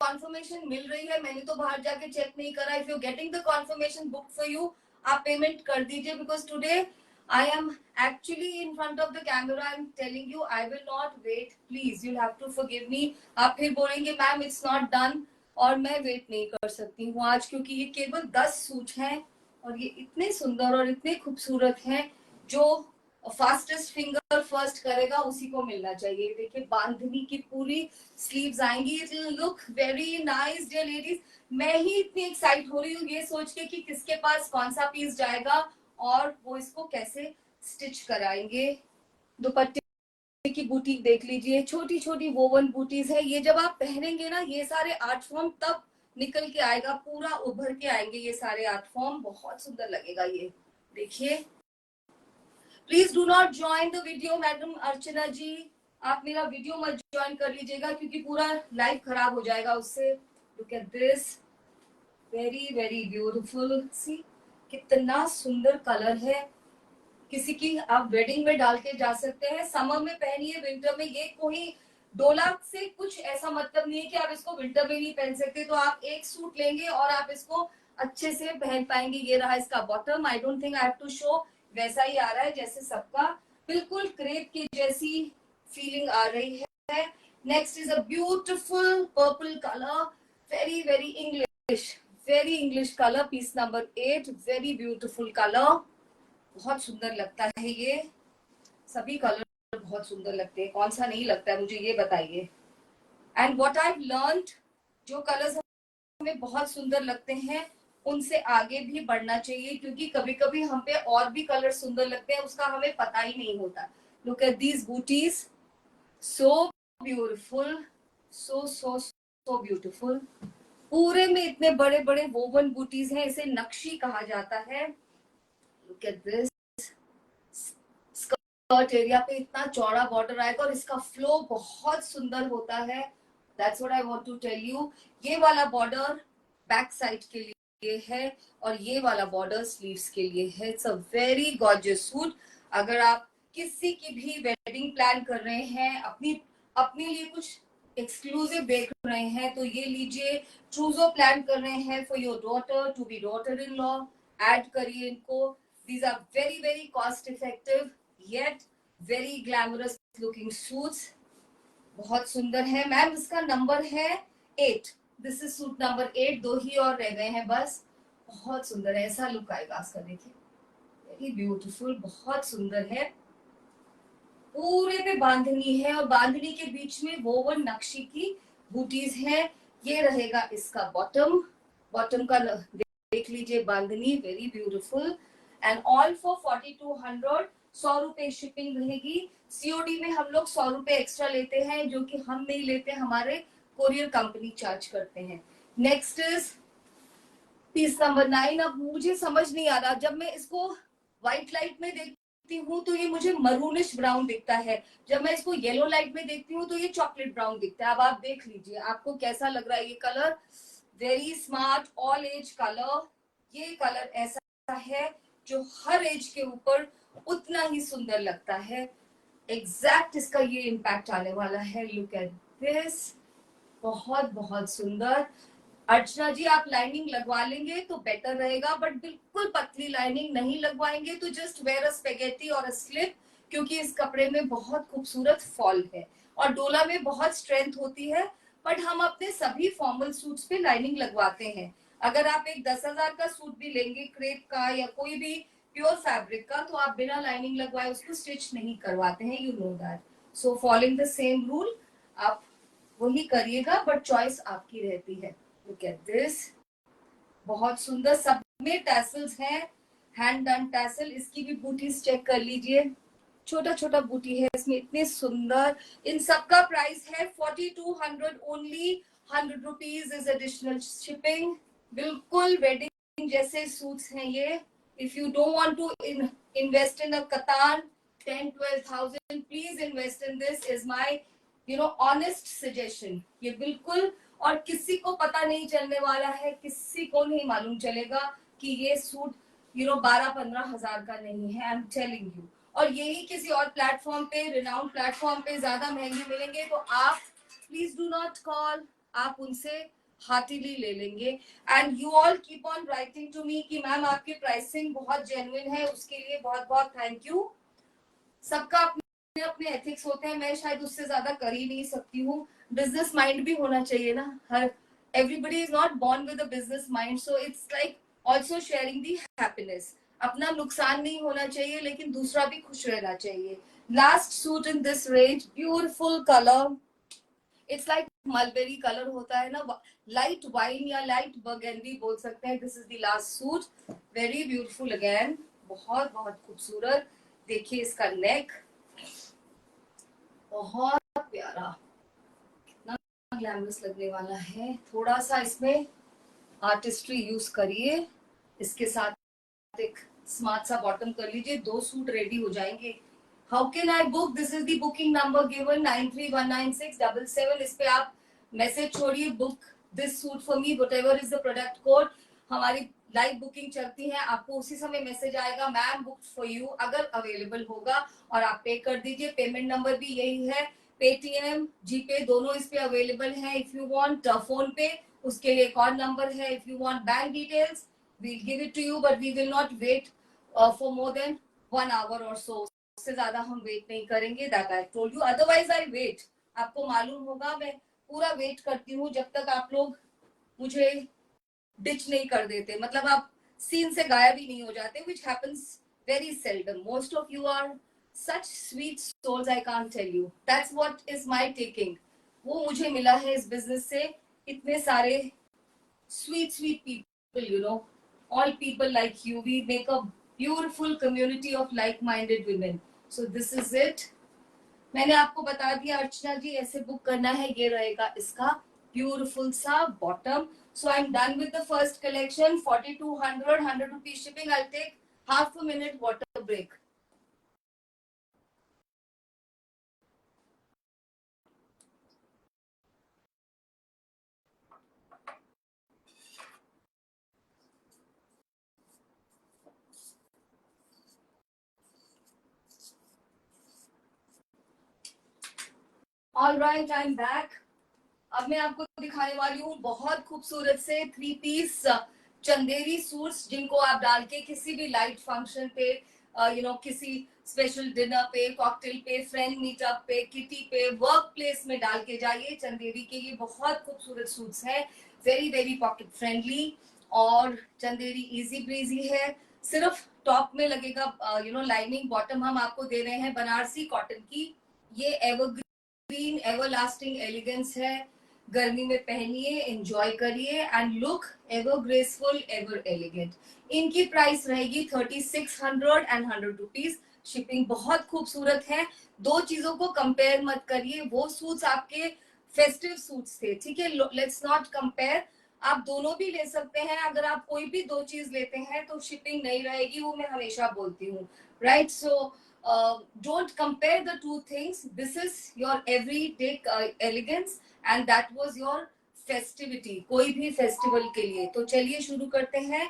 कॉन्फर्मेशन मिल रही है, मैंने तो बाहर जाके चेक नहीं करा, if you getting the confirmation book for you, आप पेमेंट कर दीजिए, because today I am actually in front of the camera. I'm telling you, I will not wait. Please, you'll have to forgive me. आप फिर बोलेंगे ma'am it's not done, और मैं wait नहीं कर सकती हूँ आज, क्योंकि ये केवल 10 सूट हैं और ये इतने सुंदर और इतने खूबसूरत हैं, जो फास्टेस्ट फिंगर फर्स्ट करेगा उसी को मिलना चाहिए। देखिए बांधनी की पूरी स्लीव्स आएंगी, it will look very nice dear ladies. मैं ही इतनी एक्साइट हो रही हूँ ये सोच के कि किसके पास कौन सा पीस जाएगा और वो इसको कैसे स्टिच कराएंगे। दुपट्टे की बूटीक देख लीजिए, छोटी छोटी वोवन बूटीज है। ये जब आप पहनेंगे ना, ये सारे आर्ट फॉर्म तब निकल के आएगा, पूरा उभर के आएंगे ये सारे आर्ट फॉर्म, बहुत सुंदर लगेगा ये। देखिए, please do not join the video madam Archana ji, आप मेरा वीडियो मत ज्वाइन कर लीजिएगा क्योंकि पूरा लाइव खराब हो जाएगा उससे। Look at this, very very beautiful, see कितना सुंदर कलर है। किसी की आप वेडिंग में डाल के जा सकते हैं, समर में पहनिए, विंटर में। ये कोई डोला से कुछ ऐसा मतलब नहीं है कि आप इसको विंटर में नहीं पहन सकते। तो आप एक सूट लेंगे और आप इसको अच्छे से पहन पाएंगे। ये रहा इसका bottom, I don't think I have to show, वैसा ही आ रहा है जैसे सबका, बिल्कुल क्रेप की जैसी फीलिंग आ रही है। Next is a beautiful purple colour, very very English, very English colour, piece number 8, very beautiful colour, बहुत सुंदर लगता है ये। सभी कलर बहुत सुंदर लगते हैं, कौन सा नहीं लगता है मुझे ये बताइए। एंड व्हाट आई लर्नड, जो कलर्स हमें बहुत सुंदर लगते हैं उनसे आगे भी बढ़ना चाहिए, क्योंकि कभी कभी हम पे और भी कलर सुंदर लगते हैं, उसका हमें पता ही नहीं होता। Look at these booties, so beautiful, so so so beautiful. पूरे में इतने बड़े बड़े वोवन बूटीज हैं, इसे नक्शी कहा जाता है। Look at this, skirt area पे इतना चौड़ा बॉर्डर आएगा और इसका फ्लो बहुत सुंदर होता है। That's what I want to tell you. ये वाला बॉर्डर बैक साइड के लिए है और ये वाला बॉर्डर स्लीव्स के लिए है। It's a very gorgeous suit. अगर आप किसी की भी वेडिंग प्लान कर रहे हैं, अपने लिए कुछ एक्सक्लूसिव देख रहे हैं, तो ये लीजिए। ट्रूजो प्लान कर रहे हैं for your daughter, to be daughter in law, add करिए इनको। These are very very cost effective yet very glamorous looking suits, बहुत सुंदर है। मैम इसका नंबर है 8, दिस इज सूट नंबर 8, 2 ही और रह गए हैं बस। बहुत सुंदर है, ऐसा लुक आएगा इसका, देखिए वेरी ब्यूटीफुल, बहुत सुंदर है। पूरे पे बांधनी है और बांधनी के बीच में वोवन नक्शी की बूटीज है। ये रहेगा इसका बॉटम, बॉटम का देख लीजिए bandhani, very beautiful. And all for 4200, 100 रुपए शिपिंग रहेगी। सीओडी में हम लोग 100 रुपए एक्स्ट्रा लेते हैं, जो कि हम नहीं लेते, हमारे कोरियर कंपनी चार्ज करते हैं। Next is piece number 9। अब मुझे समझ नहीं आ रहा, जब मैं इसको व्हाइट लाइट में देखती हूँ तो ये मुझे मरूनिश ब्राउन दिखता है, जब मैं इसको येलो लाइट में देखती हूँ तो ये चॉकलेट ब्राउन दिखता है। अब आप देख लीजिए आपको कैसा लग रहा है ये colour. Very smart all age colour. ये कलर ऐसा है जो हर एज के ऊपर उतना ही सुंदर लगता है। एग्जैक्ट इसका ये इम्पैक्ट आने वाला है। लुक एट दिस, बहुत बहुत सुंदर। अर्चना जी आप लाइनिंग लगवा लेंगे तो बेटर रहेगा, बट बिल्कुल पतली लाइनिंग नहीं लगवाएंगे तो जस्ट वेयर अ स्पेगेटी और अ स्लिप, क्योंकि इस कपड़े में बहुत खूबसूरत फॉल है और डोला में बहुत स्ट्रेंथ होती है। बट हम अपने सभी फॉर्मल सूट्स पे लाइनिंग लगवाते हैं। अगर आप एक 10,000 का सूट भी लेंगे क्रेप का या कोई भी प्योर फैब्रिक का, तो आप बिना लाइनिंग लगवाए उसको स्टिच नहीं करवाते हैं, you know that. So following the same rule आप वही करिएगा, बट चॉइस आपकी रहती है। लुक एट दिस, बहुत सुंदर, सब में टैसल्स हैं, हैंड डन टैसल। इसकी भी बूटीज चेक कर लीजिए, छोटा छोटा बूटी है इसमें, इतने सुंदर। इन सबका प्राइस है 4200 only, 100 rupees is additional shipping. बिल्कुल वेडिंग जैसे सूट्स हैं ये। If you don't want to invest in a katan 10-12,000, please invest in this, is my honest suggestion. ये बिल्कुल, और किसी को पता नहीं चलने वाला है, किसी को नहीं मालूम चलेगा कि ये सूट 12-15 हजार का नहीं है, आई एम टेलिंग यू। और यही किसी और प्लेटफॉर्म पे, रिनाउंड प्लेटफॉर्म पे ज्यादा महंगे मिलेंगे, तो आप प्लीज डू नॉट कॉल, आप उनसे हार्टिली ले लेंगे। And you all keep on writing to me कि मैम आपकी प्राइसिंग बहुत जेन्युइन है, उसके लिए बहुत बहुत थैंक यू। सबका अपने अपने एथिक्स होते हैं, मैं शायद उससे ज्यादा कर ही नहीं सकती हूँ। बिजनेस माइंड भी होना चाहिए ना, हर everybody is not born with a business mind, so it's like also sharing the happiness. अपना नुकसान नहीं होना चाहिए लेकिन दूसरा भी खुश रहना चाहिए। Last suit in this range, beautiful colour, it's like mulberry colour होता है ना, लाइट वाइन या लाइट बर्गेंडी बोल सकते हैं। This is the last suit, very beautiful again, बहुत बहुत खूबसूरत। देखिए इसका नेक, बहुत प्यारा, कितना ग्लैमरस लगने वाला है। थोड़ा सा इसमें आर्टिस्ट्री यूज करिए, इसके साथ एक स्मार्ट सा बॉटम कर लीजिए, 2 सूट रेडी हो जाएंगे। How can I book? This is the booking number given 93196777। इस पे आप मैसेज छोड़िए, book this suit for me, whatever is the product code. हमारी लाइव बुकिंग चलती है, आपको उसी समय मैसेज आएगा मैम बुक फॉर यू, अगर अवेलेबल होगा, और आप पे कर दीजिए। पेमेंट नंबर भी यही है, पेटीएम जीपे दोनों इस पे अवेलेबल है। इफ यू वांट फोन पे, उसके लिए एक और नंबर है। If you want bank details, we'll give it to you, but we will not wait for more than 1 hour or so. उससे ज्यादा हम वेट नहीं करेंगे, that I told you. Otherwise I wait. आपको मालूम होगा मैं पूरा वेट करती हूँ जब तक आप लोग मुझे डिच नहीं कर देते, मतलब आप सीन से गायब ही नहीं हो जाते, which happens very seldom. Most of you are such sweet souls, I can't tell you. That's what is my taking. वो मुझे मिला है इस बिजनेस से, इतने सारे sweet people, you know, all people like you. We make a beautiful community of like-minded women. So this is it. मैंने आपको बता दिया अर्चना जी, ऐसे बुक करना है। ये रहेगा इसका ब्यूटीफुल सा bottom. So I am done with the first collection. 4200 100 rupees shipping. I take half a minute water break. All right, I'm back. अब मैं आपको दिखाने वाली हूँ बहुत खूबसूरत से 3 पीस चंदेरी सूट्स, जिनको आप डाल के किसी भी लाइट फंक्शन पे, किसी स्पेशल डिनर पे, कॉकटेल पे, फ्रेंड मीटअप पे, किटी पे, वर्क प्लेस में डाल के जाइए। चंदेरी के ये बहुत खूबसूरत सूट्स हैं, वेरी वेरी पॉकेट फ्रेंडली, और चंदेरी इजी ब्रीजी है। सिर्फ टॉप में लगेगा लाइनिंग, बॉटम हम आपको दे रहे हैं बनारसी कॉटन की। ये एवरग्रीन एवरलास्टिंग एलिगेंस है, गर्मी में पहनिए, एंजॉय करिए, and look ever graceful ever elegant. इनकी प्राइस रहेगी 3600 एंड 100 रुपीज। शिपिंग बहुत खूबसूरत है। दो चीजों को कंपेयर मत करिए, वो सूट्स आपके फेस्टिव सूट्स थे, ठीक है, लेट्स नॉट कंपेयर। आप दोनों भी ले सकते हैं, अगर आप कोई भी दो चीज लेते हैं तो शिपिंग नहीं रहेगी, वो मैं हमेशा बोलती हूँ, right? So don't compare the two things. This is your everyday elegance and that was your festivity, कोई भी फेस्टिवल के लिए। तो चलिए शुरू करते हैं।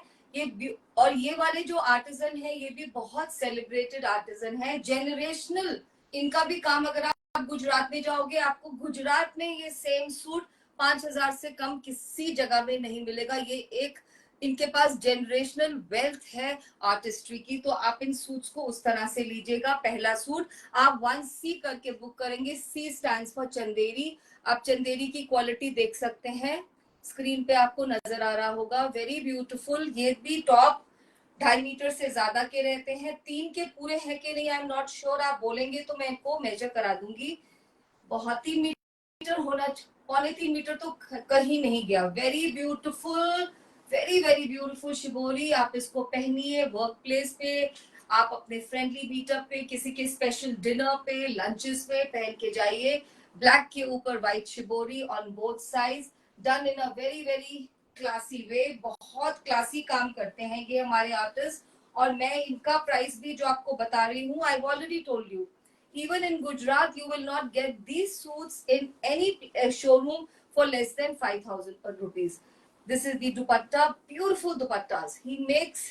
और ये वाले जो आर्टिजन है, ये भी बहुत सेलिब्रेटेड आर्टिजन है, जेनरेशनल इनका भी काम। अगर आप गुजरात में जाओगे, आपको गुजरात में ये सेम सूट 5000 से कम किसी जगह में नहीं मिलेगा। ये एक इनके पास जनरेशनल वेल्थ है आर्टिस्ट्री की, तो आप इन सूट्स को उस तरह से लीजिएगा। पहला सूट आप 1C करके बुक करेंगे। C stands for Chanderi. आप चंदेरी की क्वालिटी देख सकते हैं, स्क्रीन पे आपको नजर आ रहा होगा, वेरी ब्यूटीफुल। ये भी टॉप 2.5 मीटर से ज्यादा के रहते हैं, 3 के पूरे हैं कि नहीं आई एम नॉट श्योर, आप बोलेंगे तो मैं इनको मेजर करा दूंगी। बहुत ही मीटर होना, 3.25 मीटर तो कहीं नहीं गया। Very beautiful, very very beautiful shibori. आप इसको पहनिए वर्क प्लेस पे, आप अपने फ्रेंडली मीटअप पे, किसी के स्पेशल डिनर पे, लंचेस पे पहन के जाइए। ब्लैक के ऊपर white shibori on both sides, done in a very very classy way. बहुत क्लासी काम करते हैं ये हमारे आर्टिस्ट, और मैं इनका प्राइस भी जो आपको बता रही हूँ, I already told you, even in Gujarat you will not get these suits in any showroom for less than 5000 rupees. This is the dupatta, beautiful dupattas. He makes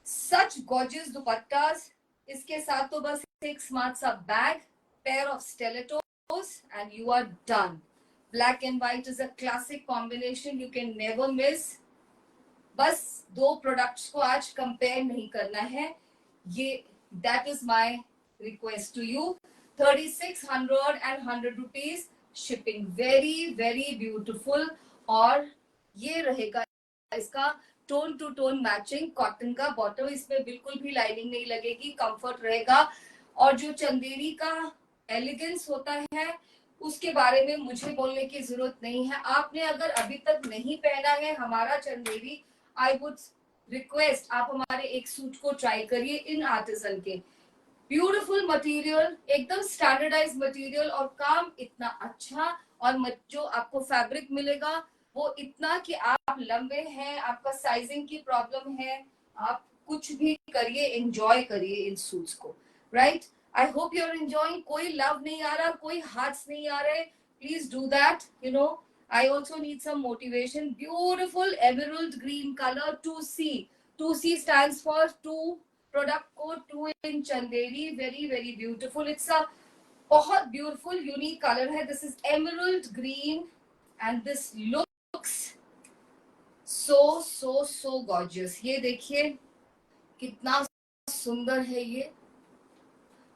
such gorgeous dupattas. इसके साथ तो बस एक smart सा bag, pair of stilettos and you are done. Black and white is a classic combination, you can never miss. बस दो products को आज कंपेयर नहीं करना है, ये that is my request to you. 3600 and 100 rupees shipping, very very beautiful. और ये रहेगा इसका tone to tone matching cotton का बॉटम, इसमें बिल्कुल भी लाइनिंग नहीं लगेगी, कंफर्ट रहेगा। और जो चंदेरी का एलिगेंस होता है उसके बारे में मुझे बोलने की जरूरत नहीं है। आपने अगर अभी तक नहीं पहना है हमारा चंदेरी, आई वुड रिक्वेस्ट आप हमारे एक सूट को ट्राई करिए इन आर्टिजन के। ब्यूटीफुल मटेरियल, एकदम स्टैंडर्डाइज मटेरियल, और काम इतना अच्छा, और जो आपको फैब्रिक मिलेगा वो इतना कि आप लंबे हैं, आपका साइजिंग की प्रॉब्लम है, आप कुछ भी करिए, एंजॉय करिए इन सूट्स को, right? I hope you are enjoying. कोई लव नहीं आ रहा, कोई हार्ट्स नहीं आ रहे, please do that, you know. I also need some motivation. Beautiful emerald green color, 2C. 2C stands for two, product code 2 in Chanderi. Very, very beautiful. It's a बहुत beautiful, unique color है. This is emerald green and this looks so gorgeous. ये देखिए कितना सुंदर है ये.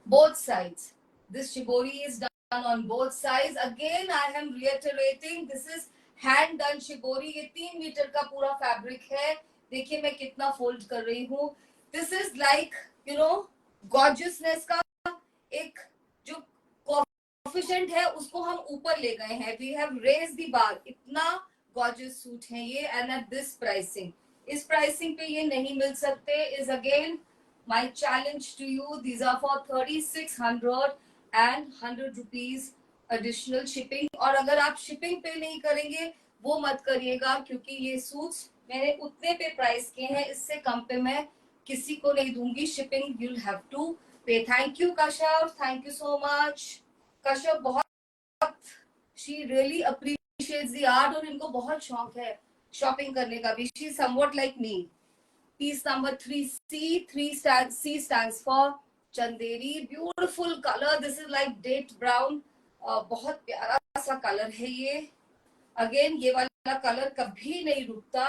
Both sides. This shibori is done on both sides. Again, I am reiterating, this is hand done shibori. ये 3 metre का पूरा फैब्रिक है. देखिए मैं कितना फोल्ड कर रही हूँ. This is like, you know, gorgeousness का एक जो कोफिशिएंट है उसको हम ऊपर ले गए हैं. We have raised the bar. इतना gorgeous सूट है ये, and at this pricing. इस प्राइसिंग पे ये नहीं मिल सकते. Is again my challenge to you. These are for 3600 and 100 rupees additional shipping. और अगर आप शिपिंग पे नहीं करेंगे वो मत करिएगा, क्योंकि ये सूट्स मैंने उतने पे प्राइस किए हैं, इससे कम पे मैं किसी को नहीं दूंगी. Shipping you'll have to pay. Thank you Kashyap, thank you so much. Kashyap बहुत, she really appreciates the art और इनको बहुत शौक है शॉपिंग करने का भी. She is somewhat like me. Piece number 3C. 3C stands for Chanderi. Beautiful color. This is like date brown. बहुत प्यारा सा कलर है ये. अगेन ये वाला कलर कभी नहीं रुकता.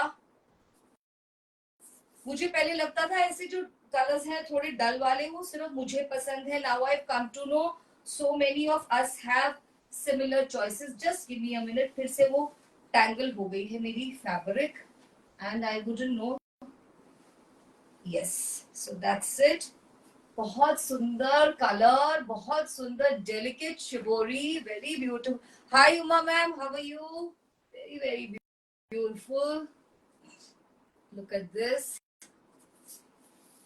मुझे पहले लगता था ऐसे जो कलर्स हैं थोड़े डल वाले वो सिर्फ मुझे पसंद है. Now I've come to know so many of us have similar choices. Just give me a minute. फिर से वो टैंगल हो गई है मेरी fabric and I wouldn't know. Yes, so that's it. बहुत सुंदर कलर, बहुत सुंदर delicate shibori, very beautiful. Hi Uma ma'am, how are you? Very very beautiful. Look at this.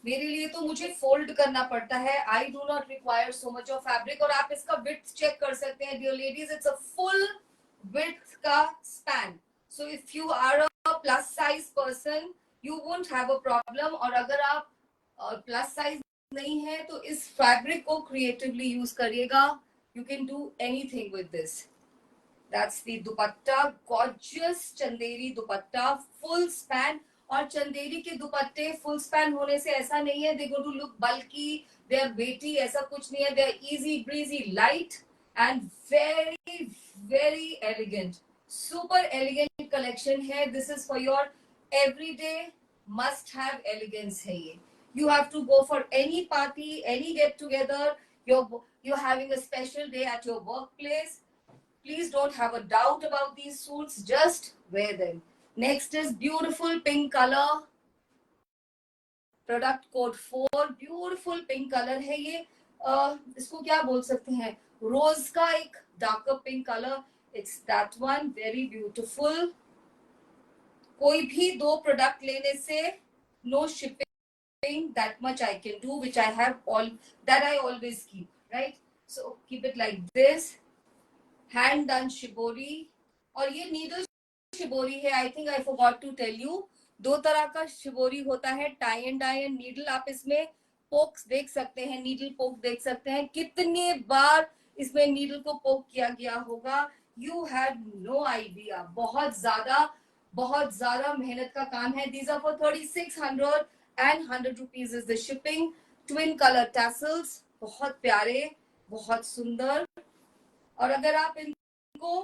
मेरे लिए तो मुझे फोल्ड करना पड़ता है. I do not require so much of fabric. और आप इसका विड्थ चेक कर सकते हैं dear ladies. It's a full width का span. So if you are a plus size person you won't have a problem. और अगर आप प्लस साइज नहीं है तो इस फैब्रिक को क्रिएटिवली यूज करिएगा. You can do anything with this. That's the dupatta. Gorgeous Chanderi dupatta, full span. और चंदेरी के दुपट्टे फुल स्पैन होने से ऐसा नहीं है they go to look bulky, they are weighty, ऐसा कुछ नहीं है. They are easy breezy, light and very very elegant. Super elegant collection है. This is for your everyday must have elegance है ये. You have to go for any party, any get together. You're having a special day at your workplace. Please don't have a doubt about these suits. Just wear them. Next is beautiful pink color. Product code 4. Beautiful pink color है ये. इसको क्या बोल सकते हैं? Rose का एक darker pink color. It's that one. Very beautiful. कोई भी दो प्रोडक्ट लेने से no shipping. That much I can do, which I have that I always keep, right? So keep it like this. Hand done shibori. और ये needle shibori है. I think I forgot to tell you. दो तरह का shibori होता है, tie and dye and needle. आप इसमें पोक्स देख सकते हैं, नीडल पोक देख सकते हैं. कितने बार इसमें नीडल को पोक किया गया होगा, यू हैव नो आइडिया. बहुत ज्यादा मेहनत का काम है. These are for 3600 and 100 rupees is the shipping. Twin color tassels, बहुत प्यारे, बहुत सुंदर. और अगर आप इनको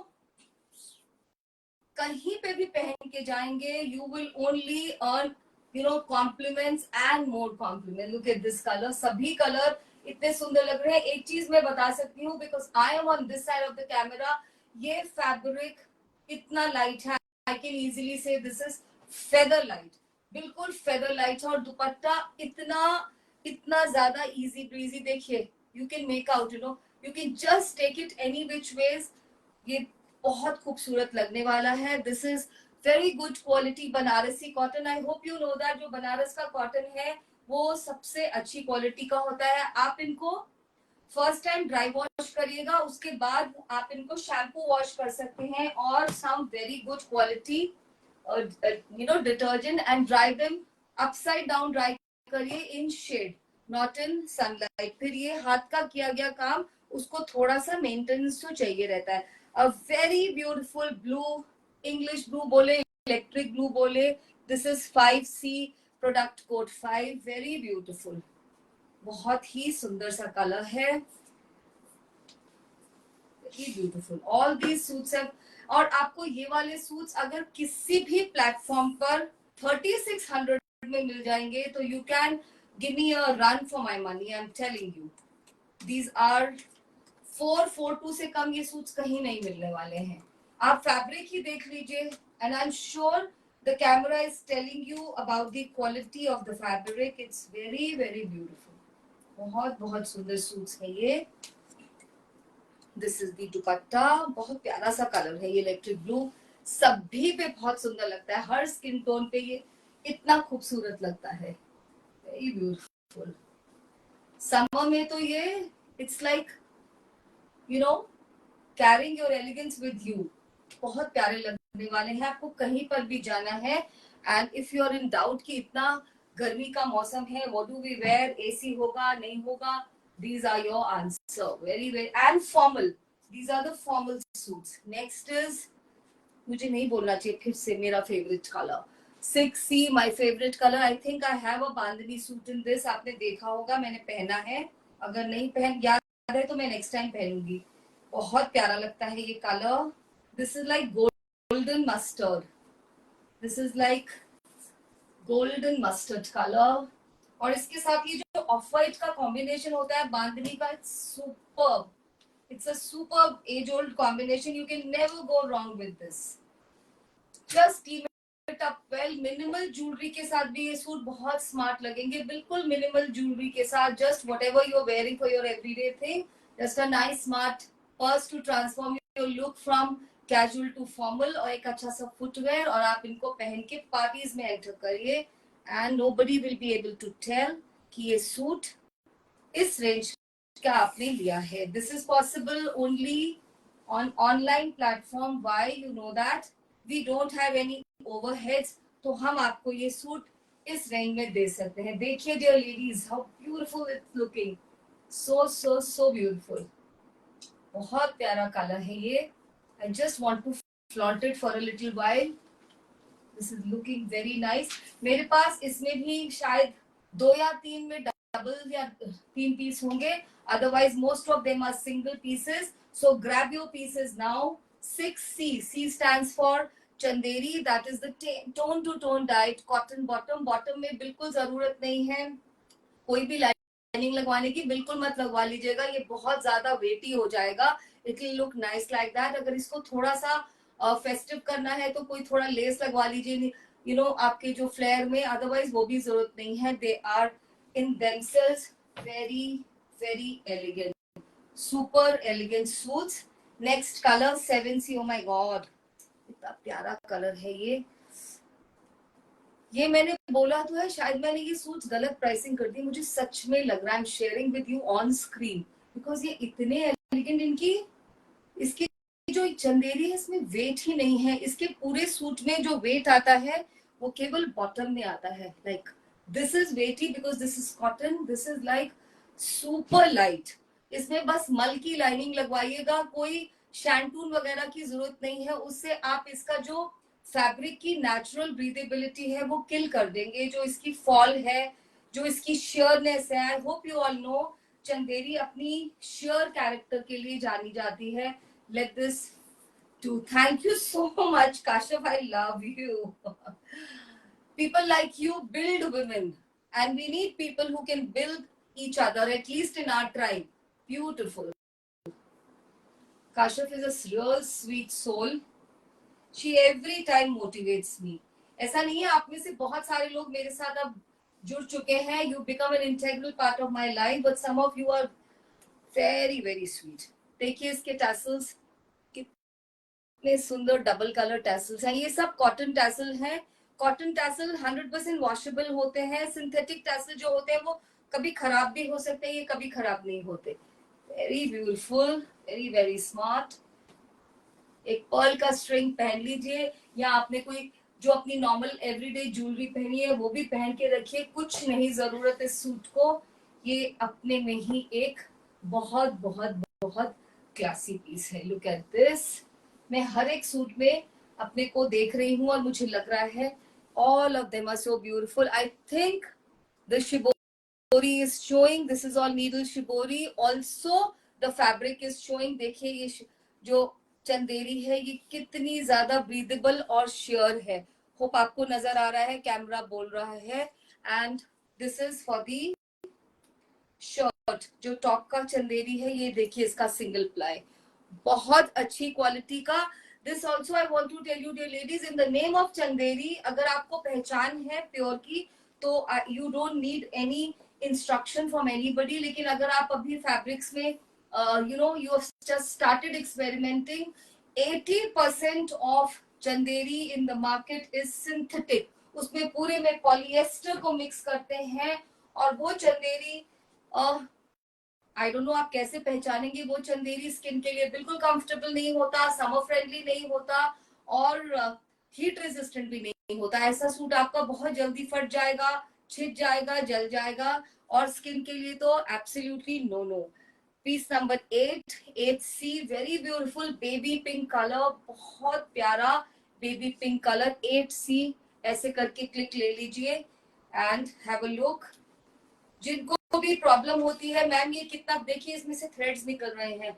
कहीं पे भी पहन के जाएंगे you will only earn, you know, compliments and more compliments. Look at this color. सभी कलर इतने सुंदर लग रहे हैं. एक चीज मैं बता सकती हूँ because I am on this side of the camera. ये फैब्रिक इतना लाइट है. I can easily say this is feather light. बिल्कुल फेदर लाइट. और दुपट्टा इतना ज्यादा इजी ब्रीजी. देखिए you can make out, you know, you can just take it any which ways. ये बहुत खूबसूरत लगने वाला है. This is very good quality Banarasi cotton. I hope you know that जो बनारस का कॉटन है वो सबसे अच्छी क्वालिटी का होता है। आप इनको फर्स्ट टाइम ड्राई वॉश करिएगा, उसके बाद आप इनको शैम्पू वॉश कर सकते हैं और some very good quality detergent and dry them upside down, dry करिए in shade, not in sunlight. फिर ये हाथ का किया गया काम, उसको थोड़ा सा मेंटेनेंस तो चाहिए रहता है। अ very beautiful blue, English blue बोले, इलेक्ट्रिक ब्लू बोले, this is 5C product code 5, very beautiful, बहुत ही सुंदर सा कलर है, very beautiful. All these suits have, और आपको ये वाले सूट्स अगर किसी भी प्लेटफॉर्म पर 3600 में मिल जाएंगे तो you can give me a run for my money, I am telling you. These are 442 से कम ये सूट्स कहीं नहीं मिलने वाले हैं। आप फैब्रिक ही देख लीजिए and I am sure the camera is telling you about the quality of the fabric, it's very very beautiful. बहुत बहुत सुंदर सूट्स है ये। दिस इज दी दुपट्टा, बहुत प्यारा सा कलर है ये, इलेक्ट्रिक ब्लू, सभी पे बहुत सुंदर लगता है, हर स्किन टोन पे ये इतना खूबसूरत लगता है, वेरी ब्यूटीफुल। समर में तो ये it's like you know carrying your elegance with you, बहुत प्यारे लगने वाले हैं। आपको कहीं पर भी जाना है and if you are in doubt कि इतना गर्मी का मौसम है, what do we wear, AC होगा नहीं होगा, these are your answer, very very and formal, these are the formal suits। next is, मुझे नहीं बोलना चाहिए फिर से, मेरा favourite colour 6C, my favorite color, I think I have a bandhani suit in this, आपने देखा होगा, मैंने पहना है, अगर नहीं पहन याद है तो मैं नेक्स्ट टाइम पहनूंगी, बहुत प्यारा लगता है ये colour. This is like golden mustard, this is like golden mustard colour, और इसके साथ ये जो ऑफ वाइट का कॉम्बिनेशन होता है बांधनी का, it's superb, it's a superb age old combination, you can never go wrong with this. Just team it up well, minimal jewellery के साथ भी ये सूट बहुत स्मार्ट लगेंगे, बिल्कुल मिनिमल ज्वेलरी के साथ, just whatever you are wearing for your everyday thing, just a nice smart purse to transform your look from casual to formal, और एक अच्छा सा फुटवेयर, और आप इनको पहन के पार्टीज में एंटर करिए and nobody will be able to tell कि ये सूट इस रेंज का आपने लिया है। This is possible only on online platform. Why? You know that we don't have any overheads, तो हम आपको ये सूट इस रेंज में दे सकते हैं। देखिए dear ladies, how beautiful it's looking, so so so beautiful, बहुत प्यारा कलर है ये। I just want to flaunt it for a little while. This is looking very nice. मेरे पास इसमें भी शायद 2 या 3 में डबल या 3 पीस होंगे, otherwise most of them are single pieces, so grab your pieces now। 6C, C stands for Chanderi, that is the tone to tone dyed cotton bottom, bottom में बिल्कुल जरूरत नहीं है कोई भी लाइनिंग लगवाने की, बिल्कुल मत लगवा लीजिएगा, ये बहुत ज्यादा वेटी हो जाएगा, it will look nice like that. अगर इसको थोड़ा सा फेस्टिव करना है तो कोई थोड़ा लेस लगवा लीजिए, यू नो आपके जो फ्लेयर में, अदरवाइज वो भी जरूरत नहीं है। They are in themselves very very elegant, super elegant suits. Next colour 7C, oh my god इतना प्यारा कलर है ये मैंने बोला तो है, शायद मैंने ये सूट्स गलत प्राइसिंग कर दी, मुझे सच में लग रहा है, I am sharing with you on screen, because ये इतने एलिगेंट, इनकी इसकी जो चंदेरी है इसमें वेट ही नहीं है, इसके पूरे सूट में जो वेट आता है वो केवल बॉटम में आता है। Like this is weighty because this is cotton, this is like super light, इसमें बस मल की लाइनिंग लगवाइएगा, कोई शैंटून वगैरह की जरूरत नहीं है, उससे आप इसका जो फैब्रिक की नेचुरल ब्रीदेबिलिटी है वो किल कर देंगे, जो इसकी फॉल है, जो इसकी शेयरनेस है। आई hope you all know Chanderi अपनी शेयर कैरेक्टर के लिए जानी जाती है। Let this do. Thank you so much, Kashif. I love you. People like you build women, and we need people who can build each other, at least in our tribe. Beautiful. Kashif is a real sweet soul. She every time motivates me. ऐसा नहीं है, आप में से बहुत सारे लोग मेरे साथ अब जुड़ चुके हैं, you become an integral part of my life, but some of you are very very sweet. देखिए इसके tassels, कितने सुंदर डबल कलर टैसल्स हैं, ये सब कॉटन टैसल हैं, कॉटन टैसल 100% वॉशेबल होते हैं. सिंथेटिक टैसल जो होते हैं वो कभी खराब भी हो सकते हैं, ये कभी खराब नहीं होते. Very beautiful, very very smart. एक पर्ल का स्ट्रिंग पहन लीजिए, या आपने कोई जो अपनी नॉर्मल एवरीडे ज्वेलरी पहनी है वो भी पहन के रखिए. कुछ नहीं जरूरत इस सूट को. ये अपने में ही एक बहुत बहुत बहुत क्लासी पीस है. Look at this. मैं हर एक सूट में अपने को देख रही हूँ और मुझे लग रहा है all of them are so beautiful. I think the shibori is showing. This is all needle shibori. Also the fabric is showing. देखिए ये जो चंदेरी है ये कितनी ज्यादा ब्रीदेबल और श्योर है. होप आपको नजर आ रहा है, कैमरा बोल रहा है. And this is for the shirt. जो टॉप का चंदेरी है ये देखिए, इसका सिंगल प्लाई बहुत अच्छी क्वालिटी का. This also I want to tell you dear ladies, in the name of Chanderi, अगर आपको पहचान है प्योर की तो you don't need any instruction from anybody. लेकिन अगर आप अभी फैब्रिक्स में you know you have just started experimenting, 80% of chanderi in the market is synthetic. उसमें पूरे में पॉलिएस्टर को मिक्स करते हैं. और वो चंदेरी आई डोंट नो आप कैसे पहचानेंगे. वो चंदेरी स्किन के लिए बिल्कुल कंफर्टेबल नहीं होता, समर फ्रेंडली नहीं होता और हीट रेजिस्टेंट भी नहीं होता. ऐसा सूट आपका बहुत जल्दी फट जाएगा, छिद जाएगा, जल जाएगा. और स्किन के लिए तो absolutely no no. Piece number 8, 8C, very beautiful baby pink colour, बहुत प्यारा बेबी पिंक कलर. 8C ऐसे करके क्लिक ले लीजिए एंड हैव अ लुक. जिनको भी प्रॉब्लम होती है, मैम ये कितना देखिए इसमें से थ्रेड्स निकल रहे हैं.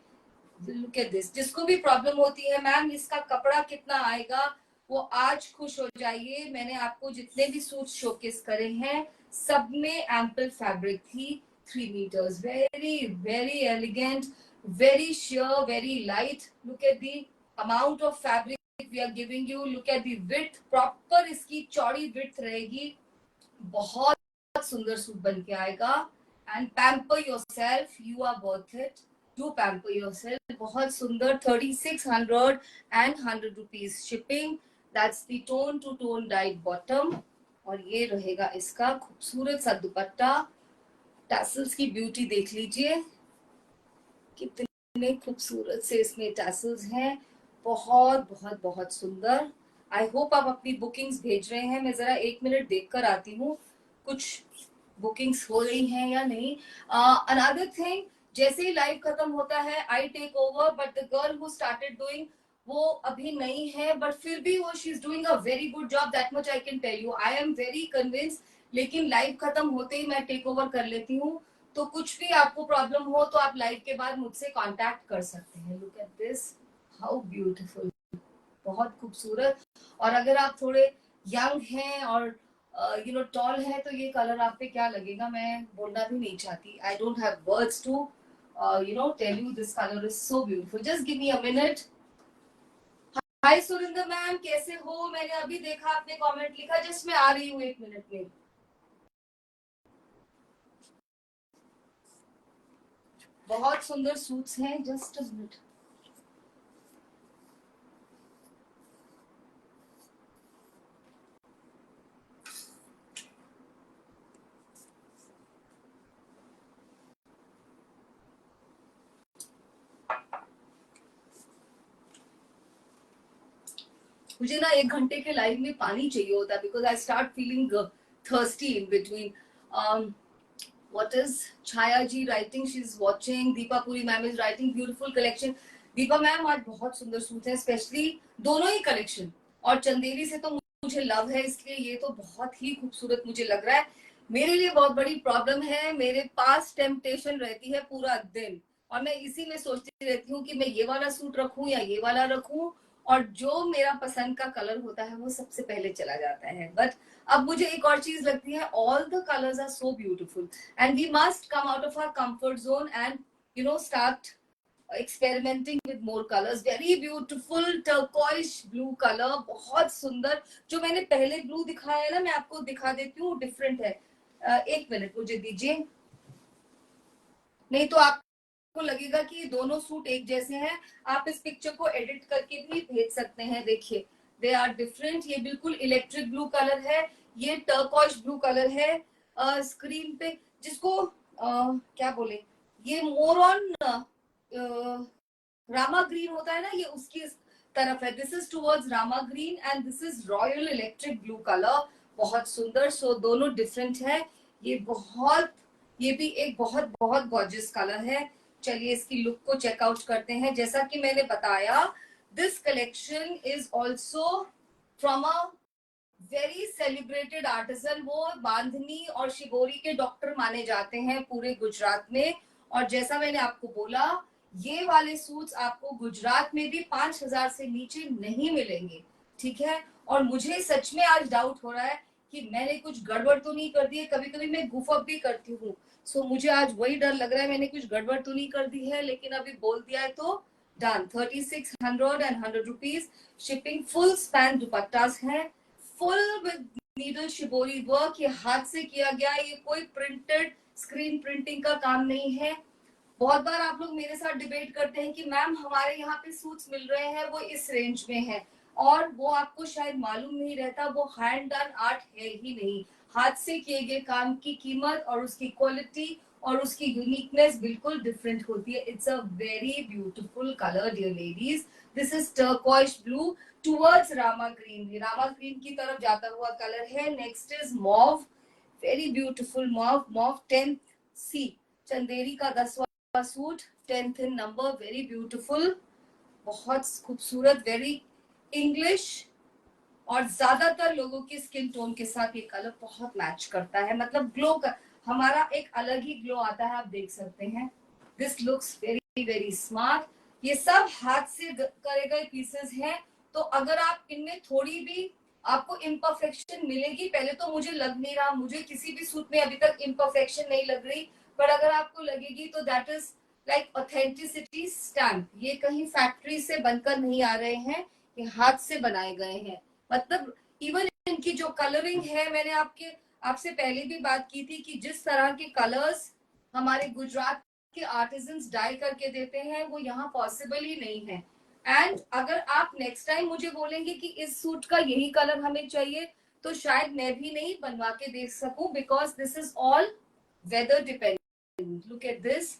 Look at this. जिसको भी प्रॉब्लम होती है मैम इसका कपड़ा कितना आएगा, वो आज खुश हो जाइए. मैंने आपको जितने भी सूट शोकेस करे हैं सब में एम्पल फैब्रिक थी. 3 meters, very very elegant, very sheer, very light. Look at the amount of fabric we are giving you. Look at the width, proper इसकी चौड़ी width रहेगी. बहुत सुंदर सूट बन के आएगा. And pamper yourself, you are worth it. Do pamper yourself. बहुत सुंदर. 3600 and 100 rupees shipping. That's the tone to tone dyed bottom. और ये रहेगा इसका खूबसूरत सा दुपट्टा. टैसल्स की ब्यूटी देख लीजिए, कितने खूबसूरत से इसमें टैसल्स हैं. बहुत बहुत बहुत सुंदर. आई होप आप अपनी बुकिंग्स भेज रहे हैं. मैं जरा 1 मिनट देख कर आती हूँ कुछ बुकिंग्स हो रही हैं या नहीं. अनदर थिंग, जैसे ही लाइव खत्म होता है I take over, but the girl who started doing वो अभी नहीं है, बट फिर भी वो she is doing a very good job. That much I can tell you. I am very convinced. लेकिन लाइव खत्म होते ही मैं टेक ओवर कर लेती हूँ. तो कुछ भी आपको प्रॉब्लम हो तो आप लाइव के बाद मुझसे कांटेक्ट कर सकते हैं. Look at this, how beautiful, बहुत खूबसूरत. और अगर आप थोड़े यंग हैं और यू नो टॉल है तो ये कलर आप पे क्या लगेगा मैं बोलना भी नहीं चाहती. I don't have words to you know tell you. This colour is so beautiful. Just give me a minute. Hi Surinder ma'am, कैसे हो? मैंने अभी देखा आपने कमेंट लिखा. जस्ट मैं आ रही हूँ 1 मिनट में. बहुत सुंदर सूट्स हैं. Just a minute. मुझे ना 1 घंटे के लाइव में पानी चाहिए होता है because I start feeling thirsty in between. what is Chaya ji writing? She's watching. Deepa Puri ma'am is writing beautiful collection. Deepa ma'am आज बहुत सुंदर सूट हैं, स्पेशली दोनों ही कलेक्शन. और चंदेरी से तो मुझे लव है, इसलिए ये तो बहुत ही खूबसूरत मुझे लग रहा है. मेरे लिए बहुत बड़ी प्रॉब्लम है, मेरे पास टेम्पटेशन रहती है पूरा दिन और मैं इसी में सोचती रहती हूँ कि मैं ये वाला सूट रखूं या ये वाला रखूं. और जो मेरा पसंद का कलर होता है वो सबसे पहले चला जाता है. बट अब मुझे एक और चीज लगती है, all the colours are so beautiful and we must come out of our comfort zone and you know start experimenting with more colors. Very beautiful turquoise blue color, बहुत सुंदर. जो मैंने पहले ब्लू दिखाया है ना, मैं आपको दिखा देती हूँ, डिफरेंट है. 1 मिनट मुझे दीजिए, नहीं तो आपको लगेगा कि दोनों सूट एक जैसे हैं. आप इस पिक्चर को एडिट करके भी भेज सकते हैं. देखिए दे आर डिफरेंट। ये बिल्कुल इलेक्ट्रिक ब्लू कलर है, ये टर्कॉइश ब्लू कलर है स्क्रीन पे, जिसको क्या बोले, ये मोर ऑन रामा ग्रीन होता है ना, ये उसकी तरफ है। This is towards Rama green and this is royal electric blue colour, बहुत सुंदर। सो दोनों डिफरेंट है। ये भी एक बहुत बहुत गॉर्जियस कलर है। चलिए इसकी लुक को चेकआउट करते हैं। जैसा कि मैंने बताया, this collection is also from a very celebrated artisan. वो बांधनी और शिगोरी के डॉक्टर माने जाते हैं पूरे गुजरात में। और जैसा मैंने आपको बोला, ये वाले सूट्स आपको गुजरात में भी 5,000 से नीचे नहीं मिलेंगे, ठीक है। और मुझे सच में आज डाउट हो रहा है कि मैंने कुछ गड़बड़ तो नहीं कर दी है। कभी कभी मैं गुफ अप भी करती हूँ, सो मुझे आज वही डर लग रहा है मैंने कुछ गड़बड़ तो नहीं कर दी है। लेकिन अभी बोल दिया है तो done. 3600 and 100 rupees shipping. Full span dupattas है, full with needle shibori work. ये हाथ से किया गया, ये कोई प्रिंटेड स्क्रीन प्रिंटिंग का काम नहीं है। बहुत बार आप लोग मेरे साथ डिबेट करते हैं कि मैम हमारे यहाँ पे सूट्स मिल रहे हैं वो इस रेंज में है, और वो आपको शायद मालूम नहीं रहता, वो हैंड डन आर्ट है ही नहीं। हाथ से किए गए काम की कीमत और उसकी क्वालिटी और उसकी यूनिकनेस बिल्कुल डिफरेंट होती है। It's a very beautiful colour dear ladies. This is turquoise blue towards Rama green. Rama green की तरफ जाता हुआ कलर है। Next is mauve, very beautiful mauve. Mauve 10th C, Chanderi का 10वां suit, 10th in number, very beautiful, बहुत खूबसूरत, वेरी इंग्लिश। और ज्यादातर लोगों की स्किन टोन के साथ ये कलर बहुत मैच करता है। मतलब ग्लो का हमारा एक अलग ही ग्लो आता है, आप देख सकते हैं। This looks very very smart. ये सब हाथ से करे गए पीसेस हैं, तो अगर आप इनमें थोड़ी भी आपको इम्परफेक्शन मिलेगी, पहले तो मुझे लग नहीं रहा, मुझे किसी भी सूट में अभी तक इम्परफेक्शन नहीं लग रही, पर अगर आपको लगेगी तो that is like authenticity stamp. ये कहीं फैक्ट्री से बनकर नहीं आ रहे हैं, ये हाथ से बनाए गए हैं। मतलब इवन इनकी जो कलरिंग है, मैंने आपसे पहले भी बात की थी कि जिस तरह के कलर्स हमारे गुजरात के आर्टिजन्स डाई करके देते हैं वो यहाँ पॉसिबल ही नहीं है। एंड अगर आप नेक्स्ट टाइम मुझे बोलेंगे कि इस सूट का यही कलर हमें चाहिए, तो शायद मैं भी नहीं बनवा के दे सकूं, because this is all weather dependent. Look at this,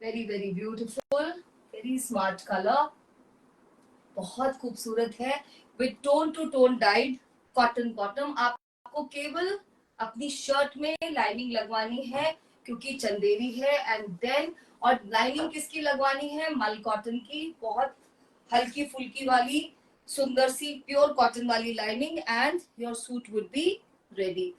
very very beautiful, very smart colour, बहुत खूबसूरत है। With tone to tone dyed cotton bottom. आपको केवल अपनी शर्ट में लाइनिंग लगवानी है क्योंकि चंदेरी है, एंड देन और लाइनिंग किसकी लगवानी है, मल कॉटन की, बहुत हल्की फुल्की वाली सुंदर सी प्योर कॉटन वाली lining, and your suit would be ready.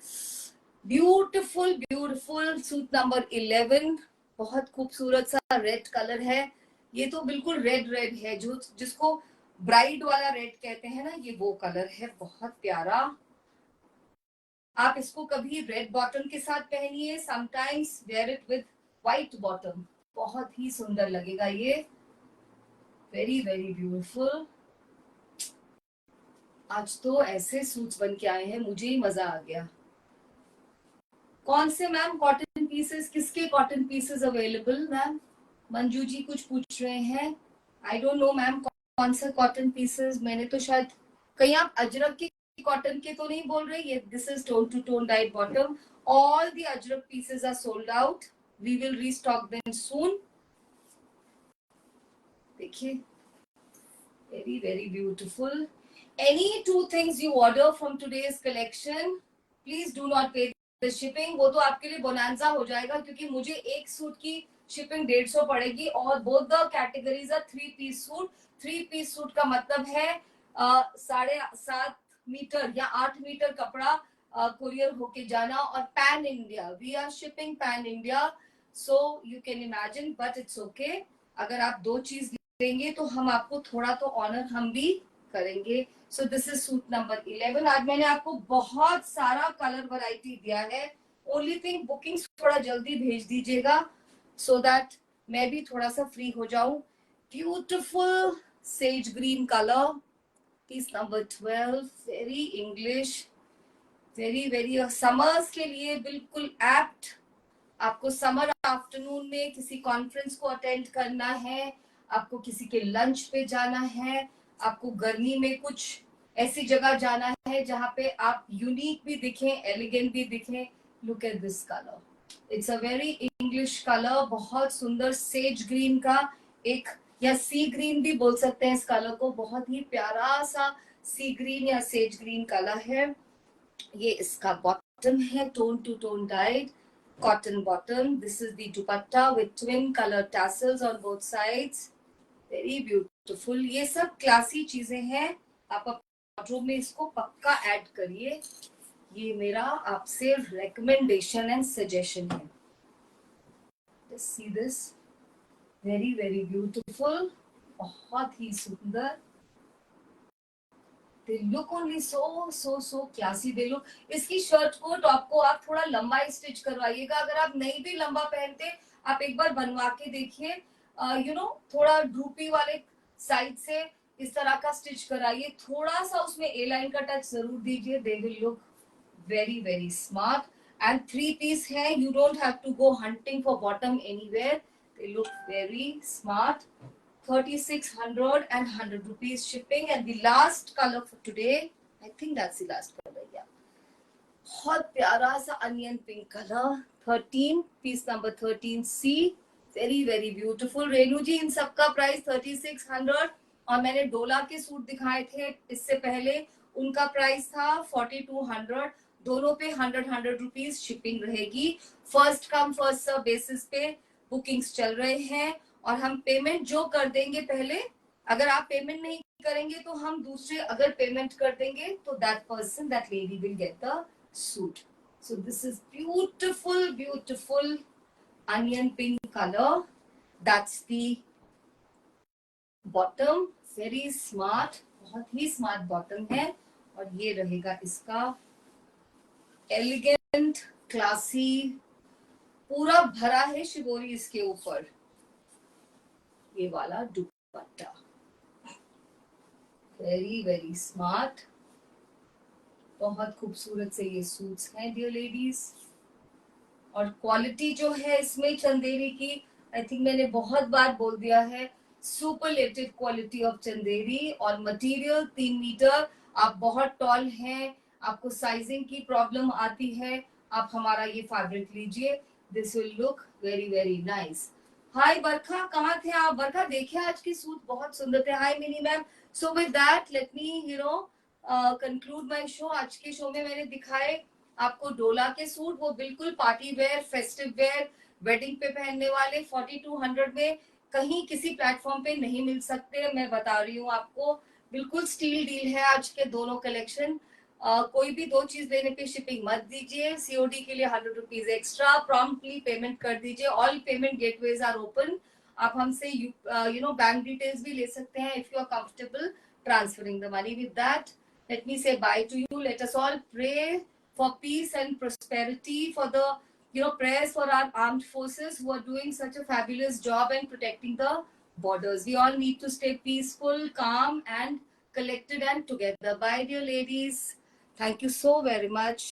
Beautiful beautiful suit number 11, बहुत खूबसूरत सा रेड कलर है। ये तो बिल्कुल रेड रेड है, जो जिसको ब्राइड वाला रेड कहते हैं ना, ये वो कलर है, बहुत प्यारा। आप इसको कभी रेड बॉटम के साथ पहनिए, sometimes wear it with white bottom, बहुत ही सुंदर लगेगा ये। Very very beautiful. आज तो ऐसे सूट्स बन के आए हैं, मुझे ही मजा आ गया। कौन से मैम कॉटन पीसेस, किसके cotton pieces available ma'am? Manju ji कुछ पूछ रहे हैं। आई डोंट नो मैम कौन सा कॉटन पीसेस, मैंने तो शायद कहीं आप अजरक के कॉटन के तो नहीं बोल रहे? ये this is tone to tone dyed bottom. All the ajrak pieces are sold out, we will restock them soon. देखिए, very very beautiful. Any two things you order from today's collection, please do not pay the shipping. वो तो आपके लिए bonanza हो जाएगा, क्योंकि मुझे एक सूट की शिपिंग 150 पड़ेगी, और both the categories are 3 piece suit. 3 piece suit का मतलब है 7.5 मीटर या 8 मीटर कपड़ा कुरियर होके जाना, और pan India, we are shipping pan India, so you can imagine, but it's okay. अगर आप 2 चीज लेंगे तो हम आपको थोड़ा तो ऑनर हम भी करेंगे। So this is suit number 11। आज मैंने आपको बहुत सारा कलर वैरायटी दिया है। ओनली थिंग, बुकिंग्स थोड़ा जल्दी भेज दीजिएगा सो दैट मैं भी थोड़ा सा फ्री हो जाऊं। Beautiful sage green colour, piece number 12, very English, very very summers के लिए बिल्कुल एप्ट। आपको समर आफ्टरनून में किसी कॉन्फ्रेंस को अटेंड करना है, आपको किसी के लंच पे जाना है, आपको गर्मी में कुछ ऐसी जगह जाना है जहाँ पे आप यूनिक भी दिखें, एलिगेंट भी दिखें, look at this colour, it's a very English colour, बहुत सुंदर सेज ग्रीन का एक, या सी ग्रीन भी बोल सकते हैं इस कलर को, बहुत ही प्यारा सा सी ग्रीन या सेज ग्रीन कलर है। ये इसका बॉटम है, tone to tone dyed cotton bottom. This is the dupatta with twin color tassels on both sides. Very beautiful. ये सब क्लासी चीजें हैं, आप अपने में इसको पक्का ऐड करिए। ये मेरा आपसे रिकमेंडेशन एंड सजेशन है। Just see this, very very beautiful, बहुत ही सुंदर। They look only so classy. They look, इसकी शर्ट को टॉप को आप थोड़ा लंबा स्टिच करवाइएगा। अगर आप नहीं भी लंबा पहनते, आप एक बार बनवा के देखिए, थोड़ा ड्रूपी वाले साइड से इस तरह का स्टिच कराइए, थोड़ा सा उसमें ए लाइन का टच जरूर दीजिए। They will look very very smart and 3 piece है, you don't have to go hunting for bottom anywhere, they look very smart. 3600 and 100 rupees shipping, and the last color for today, I think that's the last color, yeah, बहुत प्यारा सा onion pink colour, 13 piece number 13C, very very beautiful. Renu ji, इन सबका price 3600, और मैंने डोला के suit दिखाए थे इससे पहले, उनका प्राइस था 4200। दोनों पे 100 रुपीज शिपिंग रहेगी। First come first serve basis पे बुकिंग्स चल रहे हैं, और हम पेमेंट जो कर देंगे पहले, अगर आप पेमेंट नहीं करेंगे तो हम दूसरे अगर पेमेंट कर देंगे तो that person, that lady will get the suit. So this is beautiful beautiful onion pink colour, that's the bottom, very smart, बहुत ही स्मार्ट बॉटम है, और ये रहेगा इसका एलिगेंट क्लासी, पूरा भरा है शिबोरी इसके ऊपर, ये वाला दुपट्टा, वेरी वेरी स्मार्ट, बहुत खूबसूरत से ये सूट्स हैं डियर लेडीज। और क्वालिटी जो है इसमें चंदेरी की, आई थिंक मैंने बहुत बार बोल दिया है, सुपरलेटेड क्वालिटी ऑफ चंदेरी, और मटेरियल 3 मीटर। आप बहुत टॉल हैं, आपको साइजिंग की प्रॉब्लम आती है, आप हमारा ये फैब्रिक लीजिए, this will look very very nice. Hi Barkha, कहाँ थे आप? बरखा देखिए आज की सूट बहुत सुंदर थे। Hi Mini ma'am. So with that let me conclude my show. आज के शो में मैंने दिखाए आपको डोला के सूट, वो बिल्कुल party wear, festive where, wedding पे पहनने वाले, 4200 में कहीं किसी प्लेटफॉर्म पे नहीं मिल सकते। मैं बता रही हूँ आपको, बिल्कुल स्टील डील है आज के दोनों कलेक्शन। कोई भी 2 चीज लेने पे शिपिंग मत दीजिए, सीओडी के लिए 100 रुपीज एक्स्ट्रा, प्रॉम्प्टली पेमेंट कर दीजिए। All payment gateways are open, आप हमसे बैंक डिटेल्स भी ले सकते हैं if you are comfortable transferring the money. With that let me say bye to you. Let us all pray for peace and prosperity, for the prayers for our armed forces who are doing such a fabulous job and protecting the borders. We all need to stay peaceful, calm and collected and together. Bye dear ladies, thank you so very much.